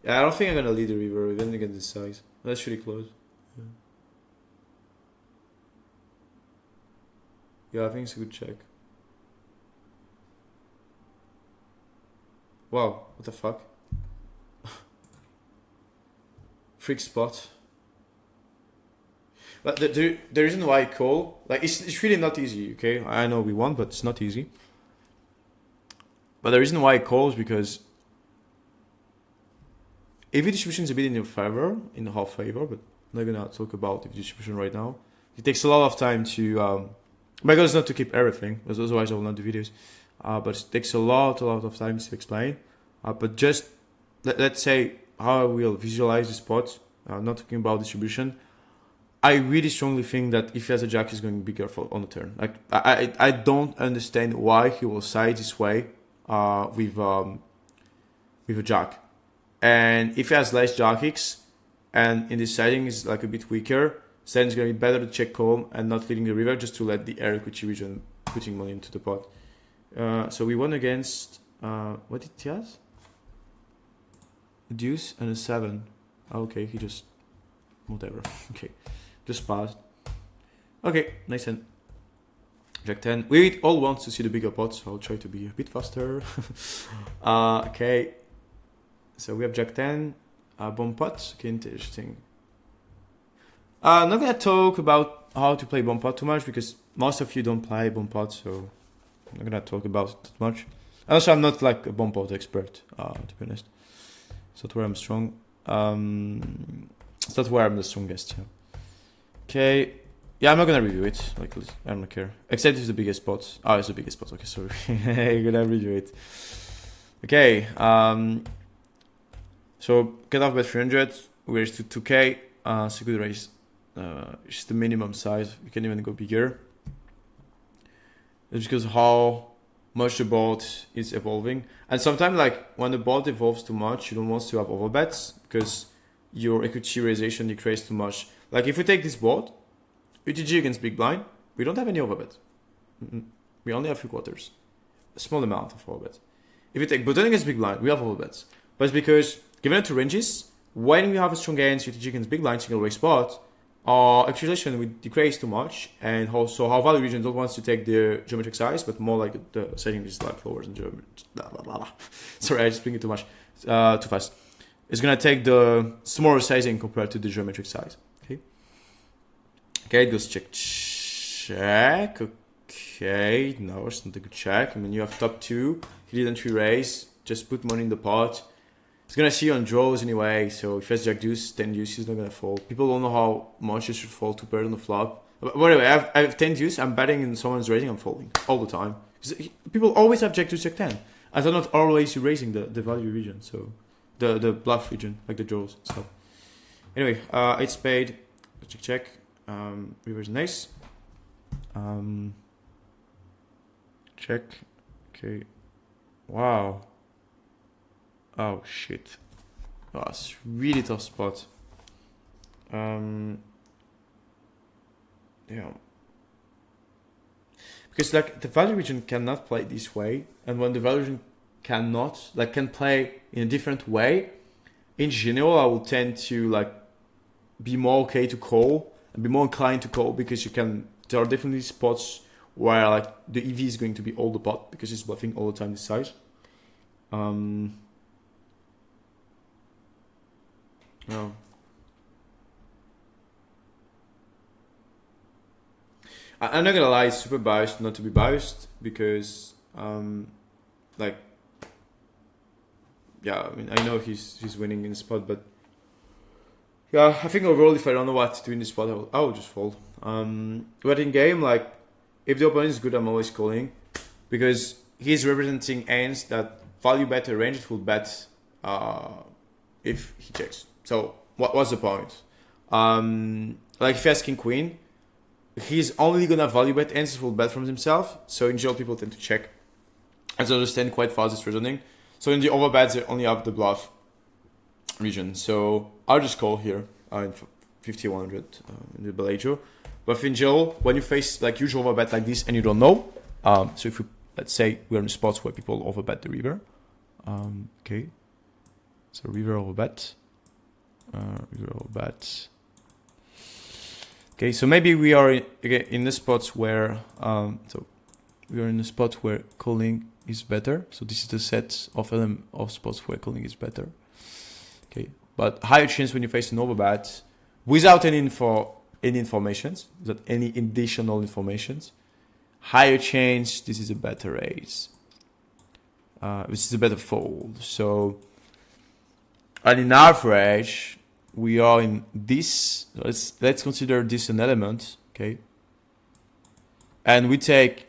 Yeah, I don't think I'm gonna lead the river even against this size. That's really close. Yeah, I think it's a good check. Wow, what the fuck? Freak spot. But the reason why I call, like, it's really not easy, okay? I know we won, but it's not easy. But the reason why I call is because EV distribution is a bit in your favor, in half favor, but I'm not gonna talk about EV distribution right now. It takes a lot of time to, my goal is not to keep everything, because otherwise I will not do videos. But it takes a lot of time to explain. But just, let's say how I will visualize the spot, not talking about distribution. I really strongly think that if he has a jack, he's going to be careful on the turn. Like I don't understand why he will side this way with a jack. And if he has less jack X and in this siding is like a bit weaker, then it's going to be better to check call and not leading the river just to let the air equity region putting money into the pot. So we won against what did he has? A deuce and a 7. Okay, he just whatever. Okay. Just passed. Okay, nice hand. Jack 10. We all want to see the bigger pot, so I'll try to be a bit faster. Okay. So we have Jack 10. Bomb pot. Okay, interesting. I'm not gonna talk about how to play bomb pot too much because most of you don't play bomb pot, so I'm not gonna talk about it that much. And also, I'm not like a bomb pot expert, to be honest. It's not where I'm strong. It's not where I'm the strongest. Yeah. Okay, yeah, I'm not gonna review it. Like, I don't care. Except it's the biggest spot. Oh, it's the biggest spot. Okay, sorry. I'm gonna review it. Okay. So cut off by 300. We raised to 2k. So good raise. It's the minimum size. We can even go bigger. It's because how much the board is evolving, and sometimes like when the board evolves too much, you don't want to have overbets because your equity realization decreases too much. Like if we take this board, UTG against big blind, we don't have any overbet. We only have 3/4, a small amount of overbet. If we take button against big blind, we have overbets. But it's because given it to ranges, when we have a strong hands, UTG against big blind, single raise spot, our actualization will decrease too much, and also our value region don't want to take the geometric size, but more like the setting is like lower than geometric. Sorry, I just bring it too much, too fast. It's gonna take the smaller sizing compared to the geometric size. Okay, it goes check. Okay, no, it's not a good check. I mean, you have top 2. He didn't re-raise. Just put money in the pot. He's gonna see on draws anyway. So if he has jack deuce, 10 deuce, he's not gonna fold. People don't know how much you should fold 2 pairs on the flop. But anyway, I have 10 deuce. I'm betting and someone's raising. I'm folding all the time. People always have jack deuce, jack 10. I thought not always you raising the value region. So the bluff region, like the draws. So anyway, 8 spade. Check. River's nice. Check. Okay. Wow. Oh shit. Oh, it's really tough spot. Yeah. Because like the value region cannot play this way, and when the value region can play in a different way, in general I will tend to like be more okay to call. and be more inclined to call, because there are definitely spots where like the EV is going to be all the pot because it's bluffing all the time this size. No. I'm not gonna lie, it's super biased not to be biased, because like, yeah, I mean, I know he's winning in the spot, but yeah, I think overall, if I don't know what to do in this spot, I will just fold. But in game, like, if the opponent is good, I'm always calling, because he's representing hands that value bet a range, it will bet if he checks. So what's the point? Like if he has king queen, he's only gonna value bet hands that will bet from himself. So in general, people tend to check. As I understand quite fast this reasoning. So in the overbets, they only have the bluff region. So I'll just call here in 5100 in the Bellagio. But in general, when you face like usual overbet like this and you don't know, so if we, let's say we're in spots where people overbet the river, okay, so river overbet, okay, so maybe we are in the spots where, so we are in a spot where calling is better. So this is the set of spots where calling is better. Okay, but higher chance when you face an overbet without any informations, without any additional informations. Higher chance this is a better raise. This is a better fold. So, and in average, we are in this. Let's consider this an element, okay? And we take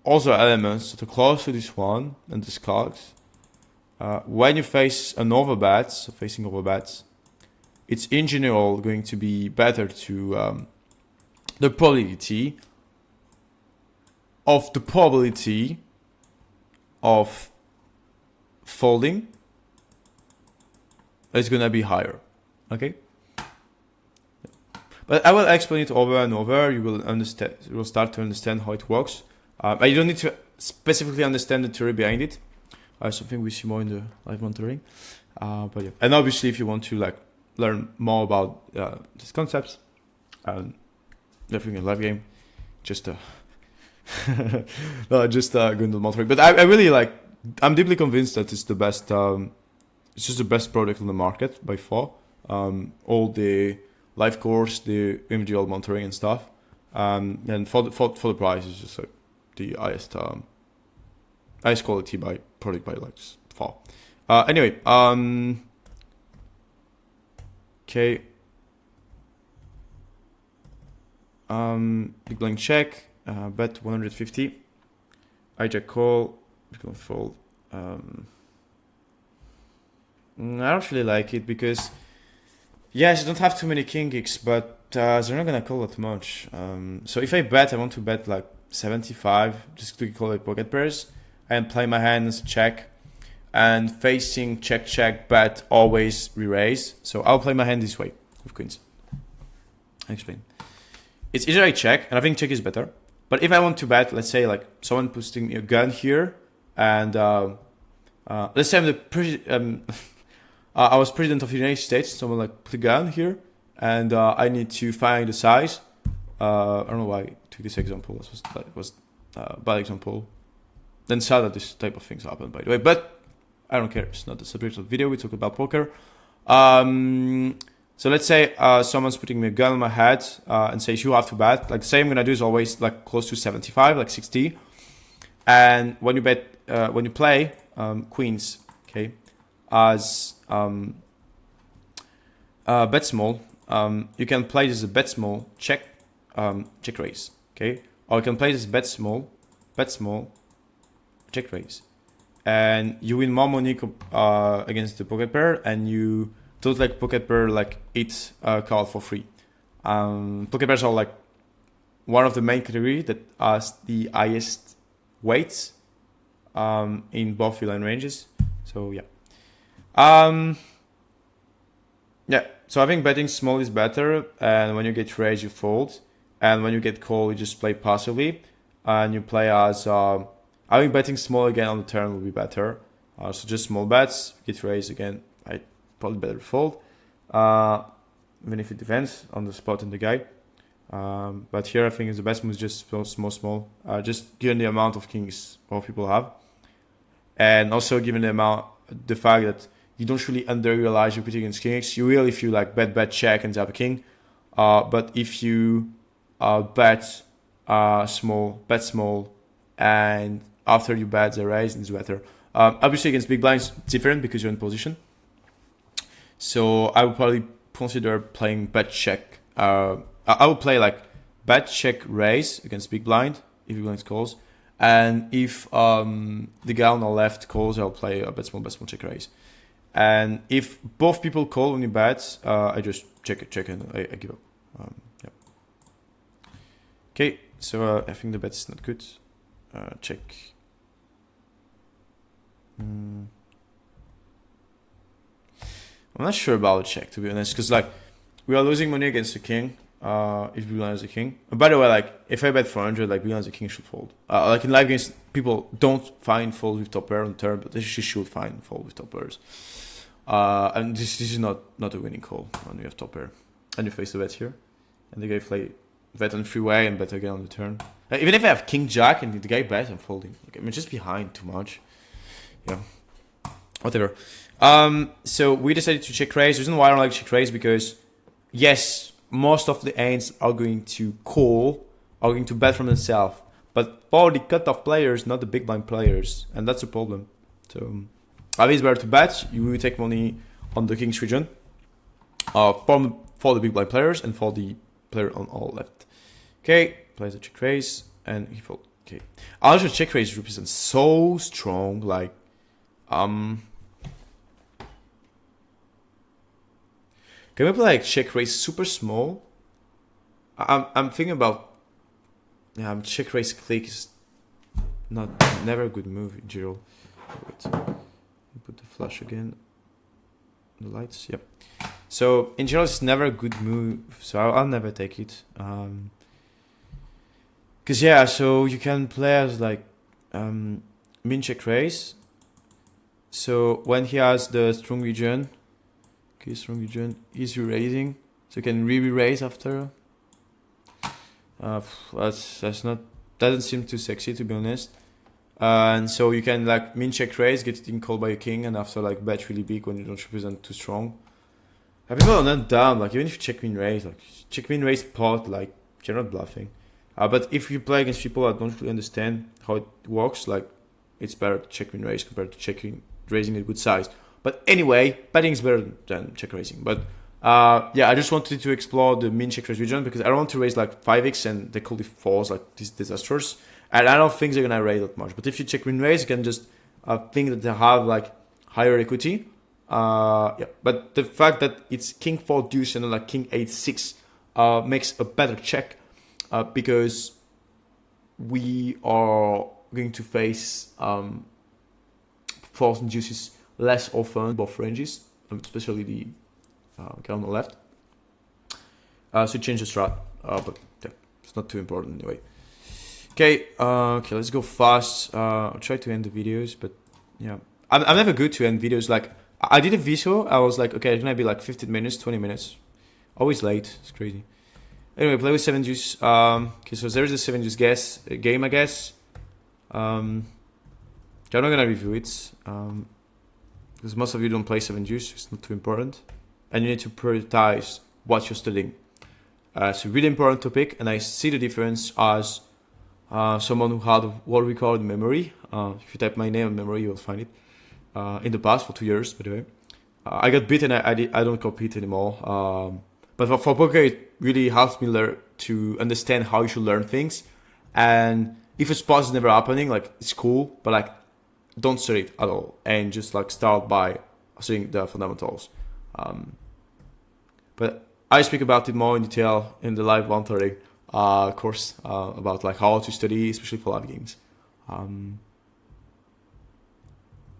other elements that are close to this one and this card. When you face an overbet, so facing overbets, it's in general going to be better to the probability of folding is gonna be higher. Okay. But I will explain it over and over. You will understand. You will start to understand how it works. You don't need to specifically understand the theory behind it. Something we see more in the live monitoring. But yeah, and obviously, if you want to like learn more about these concepts, definitely a live game, just go into the monitoring. But I really like. I'm deeply convinced that it's the best. It's just the best product on the market by far. All the live course, the individual monitoring and stuff, and for the price, it's just like the highest quality by product by like far. Anyway, okay. Big blind check, bet 150. Hijack call, big blind fold. I don't really like it because, yes, you don't have too many king kicks, but they're not gonna call that much. So if I bet, I want to bet like 75 just to call it pocket pairs and play my hand as a check, and facing check bet always re-raise. So I'll play my hand this way with queens. I'll explain. It's either I check, and I think check is better. But if I want to bet, let's say like someone putting me a gun here, and let's say I'm the I was president of the United States. Someone like put a gun here, and I need to find the size. I don't know why I took this example. It was a bad example. Then saw that this type of things happen, by the way. But I don't care. It's not the subject of the video. We talk about poker. So let's say someone's putting me a gun on my head and says you have to bet. Like the same I'm gonna do is always like close to 75, like 60. And when you bet, when you play queens, okay, as bet small, you can play this as a bet small, check raise, okay, or you can play this bet small, check raise, and you win more money against the pocket pair, and you don't like pocket pair like 8 card for free. Pocket pairs are like one of the main category that has the highest weights in both villain ranges. So yeah. Yeah, so I think betting small is better, and when you get raised you fold, and when you get call you just play passively, and you play as I think betting small again on the turn will be better. So just small bets, get raised again, I probably better fold. even if it depends on the spot and the guy. But here I think is the best move is just small. Just given the amount of kings all people have, and also given the fact that you don't really underrealize your putting against kings. You will if you like bet check and tap a king. But if you bet small, and after you bet the raise, it's better. Obviously against big blinds, it's different because you're in position. So I would probably consider playing bet check. I would play like bet check raise against big blind if big blind calls, and if the guy on the left calls, I'll play a bet small check raise. And if both people call when you bet, I just check and I give up. Yeah. Okay, so I think the bet is not good. Check. I'm not sure about the check, to be honest, because like we are losing money against the king. If we blind as a king. And by the way, like if I bet 400, like blind as a king should fold. Like in live games, people don't find fold with top pair on turn, but they should find fold with top pairs. And this is not a winning call when you have top pair and you face the bet here, and the guy play bet on freeway and bet again on the turn. Even if I have king jack and the guy bet, I'm folding. Like, I'm just behind too much. Yeah, whatever. So we decided to check raise. The reason why I don't like check raise because yes, most of the hands are going to call, are going to bet from themselves, but for the cutoff players, not the big blind players, and that's a problem. So I think it's better to bet. You will take money on the king's region for the big blind players and for the player on all left. Okay, plays a check raise and he fold. Okay, also check raise represents so strong. Like can we play like check raise super small? I'm thinking about check raise click is never a good move in general. Wait. Put the flash again. The lights, yep. So in general, it's never a good move. So I'll never take it. Cause yeah, so you can play as like min check raise. So when he has the strong region, okay, strong region, he's re-raising. So you can re-raise after. That's not doesn't seem too sexy, to be honest. And so you can like min check raise, get it in called by a king, and after like bet really big when you don't represent too strong. People are not dumb. Like even if you check min raise, like check min raise pot, like you're not bluffing. But if you play against people that don't really understand how it works, like it's better to check min raise compared to raising a good size. But anyway, betting is better than check raising. But yeah, I just wanted to explore the min check raise region because I don't want to raise like 5x and they call it falls, like these disasters. And I don't think they're gonna raise that much. But if you check min raise, you can just think that they have like higher equity. Yeah. But the fact that it's king 4 deuce and not like king 8 6 makes a better check because we are going to face fours and deuces less often, both ranges, especially the guy on the left. So change the strat, but yeah, it's not too important anyway. Okay, let's go fast. I'll try to end the videos, but yeah, I'm never good to end videos. Like I did a video, I was like, okay, it's gonna be like 15 minutes, 20 minutes, always late. It's crazy. Anyway, play with 7 deuce. Okay, so there's a 7 deuce game, I guess. I'm not gonna review it because most of you don't play 7 deuce. It's not too important, and you need to prioritize what you're studying. It's a really important topic, and I see the difference as someone who had what we call memory. If you type my name in memory, you'll find it. In the past, for 2 years, by the way, I got beaten. I don't compete anymore. But for poker, it really helps me learn to understand how you should learn things. And if a spot is never happening, like it's cool, but like don't study it at all, and just like start by studying the fundamentals. But I speak about it more in detail in the live 130 course about like how to study, especially for live games.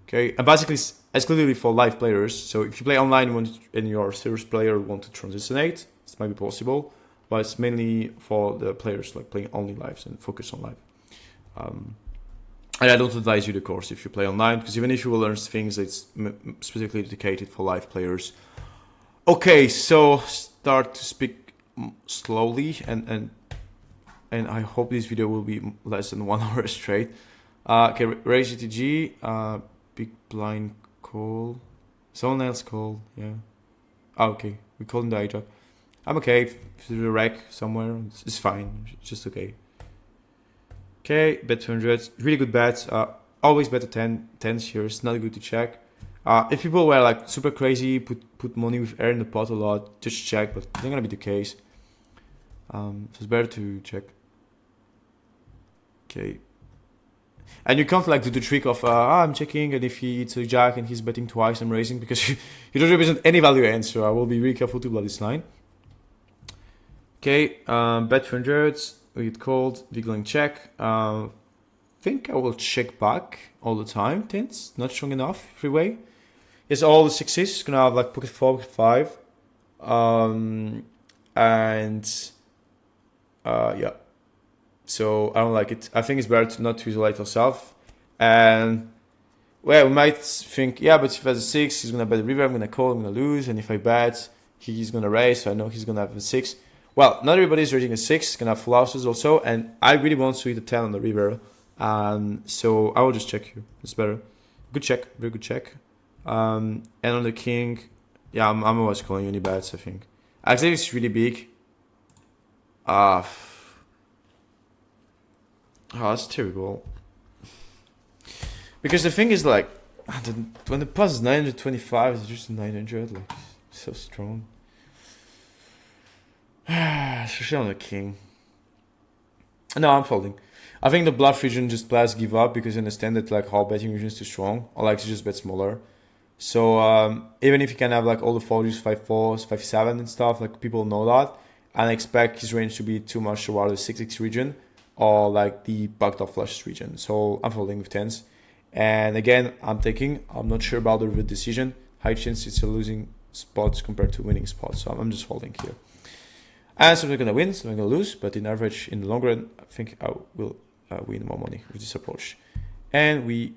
Okay, and basically it's exclusively for live players. So if you play online and you're a serious player who want to transitionate, it might be possible, but it's mainly for the players like playing only lives and focus on live. And I don't advise you the course if you play online, because even if you will learn things, it's specifically dedicated for live players. Okay, so start to speak slowly, and I hope this video will be less than 1 hour straight. Okay, raise GTG, big blind call. Someone else called, yeah. Okay, we called in the hijack. I'm okay, if there's a wreck somewhere, it's fine, it's just okay. Okay, bet 200, really good bets. Always bet a 10s here, it's not good to check. If people were like super crazy, put money with air in the pot a lot, just check, but it's not gonna be the case. So it's better to check. Okay. And you can't like do the trick of I'm checking, and if he hits a jack and he's betting twice, I'm raising, because you don't represent any value end, so I will be really careful to bluff this line. Okay, bet 200, we get called, wiggling check. Think I will check back all the time. Tens, not strong enough, freeway. Yes, all the sixes, gonna have like pocket 4, pocket 5. Yeah. So I don't like it. I think it's better to not to isolate ourselves. And well, we might think, yeah, but if he has a 6, he's gonna bet the river, I'm gonna call, I'm gonna lose, and if I bet, he's gonna raise, so I know he's gonna have a 6. Well, not everybody is raising a 6, gonna have full houses also, and I really want to hit a 10 on the river. So I will just check here. It's better. Good check, very good check. And on the king, yeah, I'm always calling any bets, I think. Actually, it's really big. That's terrible. Because the thing is, like, when the plus is 925, it's just 900, like, so strong. Especially on the king. No, I'm folding. I think the bluff region just players give up because they understand that like how betting region is too strong, or like to just bet smaller. So even if you can have like all the folds, 5-4s, 5-7 and stuff, like people know that, and I expect his range to be too much toward the 6x region or like the backdoor flushes region. So I'm folding with 10s. And again, I'm not sure about the river decision. High chance it's a losing spot compared to winning spot. So I'm just folding here. And some are going to win, some are going to lose, but in average, in the long run, I think I will win more money with this approach. And we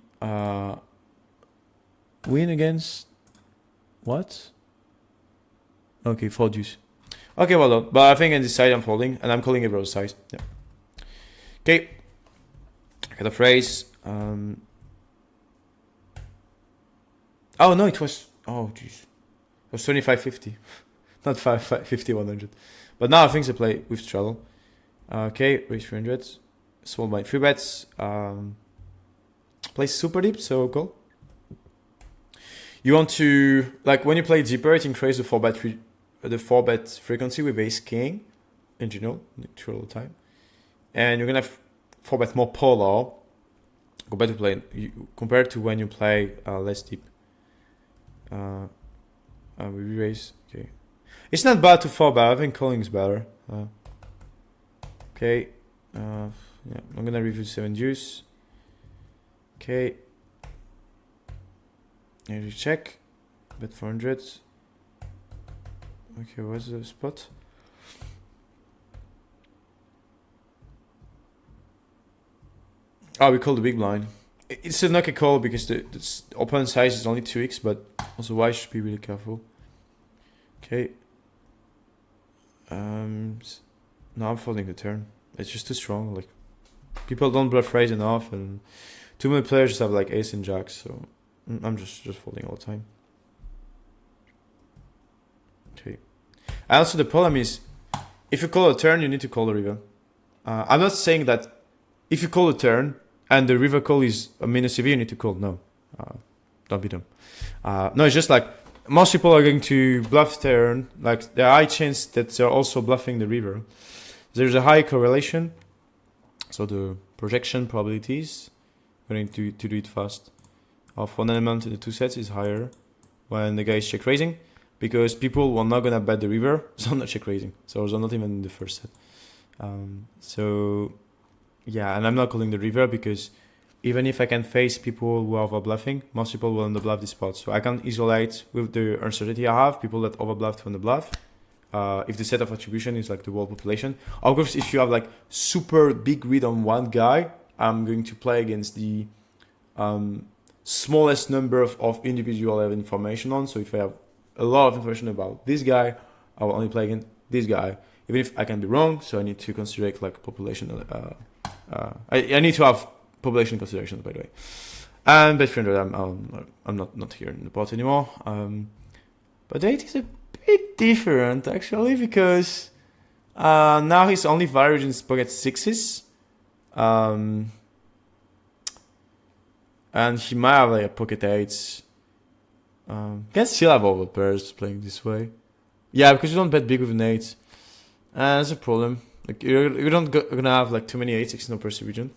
win against what? Okay, 4 deuce. Okay, well done. But I think on this side I'm folding, and I'm calling it rose size. Yeah. Okay. I got a phrase. Oh no, it was. Oh jeez, it was 25.50, not 5.50 100. But now I think they play with straddle. Okay, raise 300. Small blind 3 bets. Play super deep, so call. You want to, like, when you play deeper, it increases the 4 bet frequency with ace king in general, all the time. And you're gonna have 4 bet more polar compared to compared to when you play less deep. We raise. Okay, it's not bad to 4 bet. I think calling is better. Okay. Yeah, I'm gonna review 7 deuce. Okay. And check. Bet 400. Okay, what's the spot? Oh, we call the big blind. It's a knock a call because the opponent size is only 2x, but also why should be really careful. Okay. Now I'm folding the turn. It's just too strong. Like, people don't bluff raise enough, and too many players just have like ace and jacks, so I'm just folding all the time. Okay. And also the problem is, if you call a turn, you need to call the river. I'm not saying that if you call a turn and the river call is a minus EV, you need to call. No, don't be dumb. No, it's just like most people are going to bluff turn. Like, there are high chance that they're also bluffing the river. There's a high correlation, so the projection probabilities, we're going to do it fast, of one element in the 2 sets is higher when the guy is check raising, because people were not gonna bet the river, so I'm not check raising, so they're not even in the first set. So yeah, and I'm not calling the river because even if I can face people who are over bluffing, most people will under bluff this spot. So I can isolate with the uncertainty I have people that over bluff to under bluff. If the set of attribution is like the world population. Of course, if you have like super big read on one guy, I'm going to play against the smallest number of individual I have information on. So if I have a lot of information about this guy, I will only play against this guy, even if I can be wrong. So I need to consider like population. I need to have population considerations, by the way. And bet 300, I'm not here in the pot anymore. But 8 is a bit different actually, because now his only value is pocket 6s. And he might have like a pocket 8s. Can still have over pairs playing this way. Yeah, because you don't bet big with an 8. That's a problem. Like you're not gonna have like too many 8-6 in no Percy region.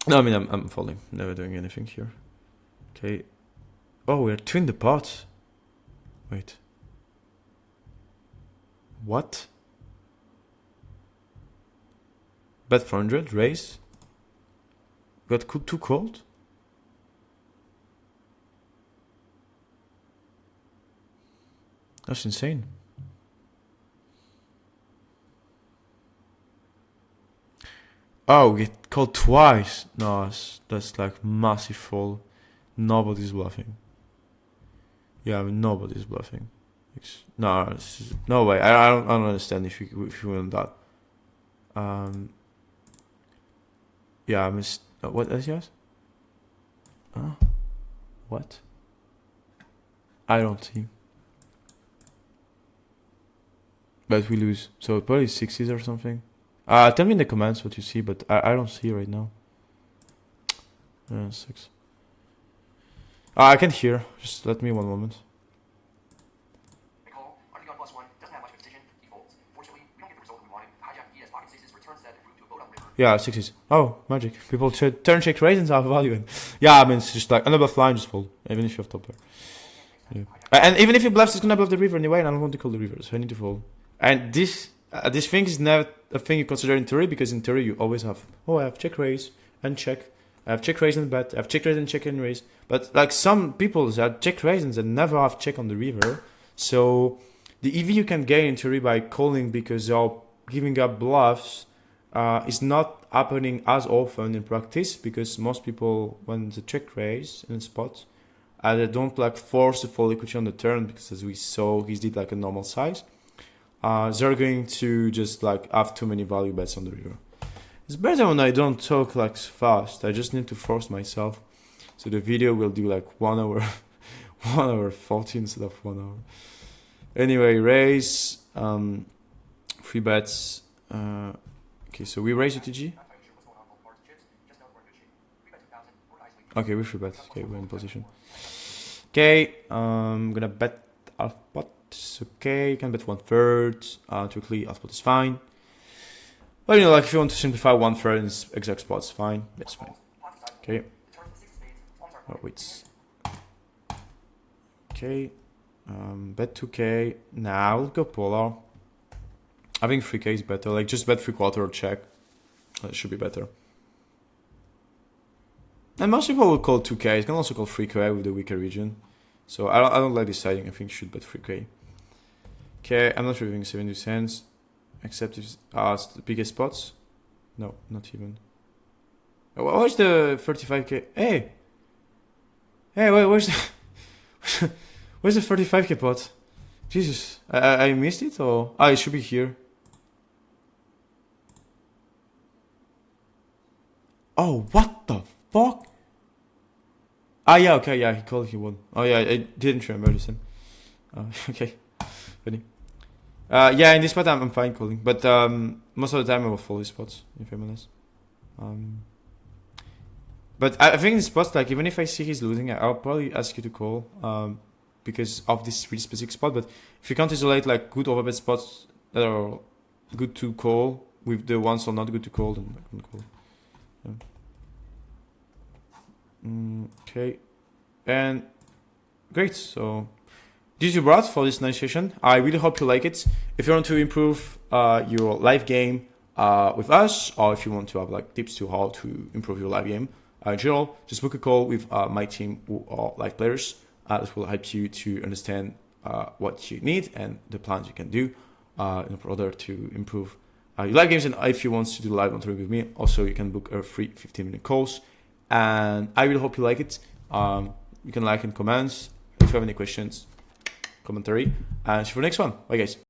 No, I mean I'm folding, never doing anything here. Okay. Oh, we're 2 in the pot. Wait. What? Bet 400, raise. Got too cold. That's insane. Oh, get called twice. No, that's like massive fold. Nobody's bluffing. Yeah, I mean, nobody's bluffing. No, no way. I don't understand if you win that. Yeah, I missed. What is yours? What? I don't see. But we lose. So probably 6s or something. Tell me in the comments what you see, but I don't see right now. 6. I can't hear. Just let me one moment. Yeah, 6s. Oh, magic. People turn check raisins are valuing. Yeah, I mean, it's just like another line, just fold, even if you have top pair. Yeah. And even if he bluffs, it's gonna bluff the river anyway, and I don't want to call the river, so I need to fold. And this thing is never a thing you consider in theory, because in theory you always have, oh, I have check raise and check. I have check raise and bet. I have check raise and check and raise. But like some people that check raisins and never have check on the river. So the EV you can gain in theory by calling because they're giving up bluffs is not happening as often in practice, because most people, when they check raise in a spot, they don't like force the full equity on the turn, because as we saw, he did like a normal size. They're going to just like have too many value bets on the river. It's better when I don't talk like fast. I just need to force myself. So the video will do like 1 hour, 1 hour 40 instead of 1 hour. Anyway, raise, 3 bets. Okay, so we raise UTG. Okay, we 3 bet. Okay, we're in position. Okay, I'm gonna bet half pot. Okay, you can bet 1/3. Typically, half pot is fine. But you know, like if you want to simplify 1/3 in exact spots, fine. That's fine. Okay. Oh, wait. Okay. Bet 2k. Now we'll go polar. I think 3k is better. Like just bet 3/4 or check. That should be better. And most people will call 2k. You can also call 3k with the weaker region. So I don't like deciding. I think you should bet 3k. Okay, I'm not reviewing 70 cents. Except if it's the biggest spots. No, not even. Where's the 35k? Hey, wait, where's the where's the 35k pot? Jesus, I missed it, or it should be here. Oh, what the fuck? Yeah, okay, yeah, he called, he won. Oh yeah, I didn't remember this. Okay, funny. Yeah, in this spot I'm fine calling, but most of the time I will follow these spots, if I'm honest. But I think in this spot, like even if I see he's losing, I'll probably ask you to call because of this really specific spot. But if you can't isolate like good overbet spots that are good to call with the ones that are not good to call, then I can call. Yeah. Okay, and great. So this is your brought for this nice session. I really hope you like it. If you want to improve your live game with us, or if you want to have like tips to how to improve your live game in general, just book a call with my team who are live players. That will help you to understand what you need and the plans you can do in order to improve your live games. And if you want to do live mentoring with me, also you can book a free 15-minute calls. And I really hope you like it. You can like and comment. If you have any questions, commentary, and see you for the next one. Bye guys.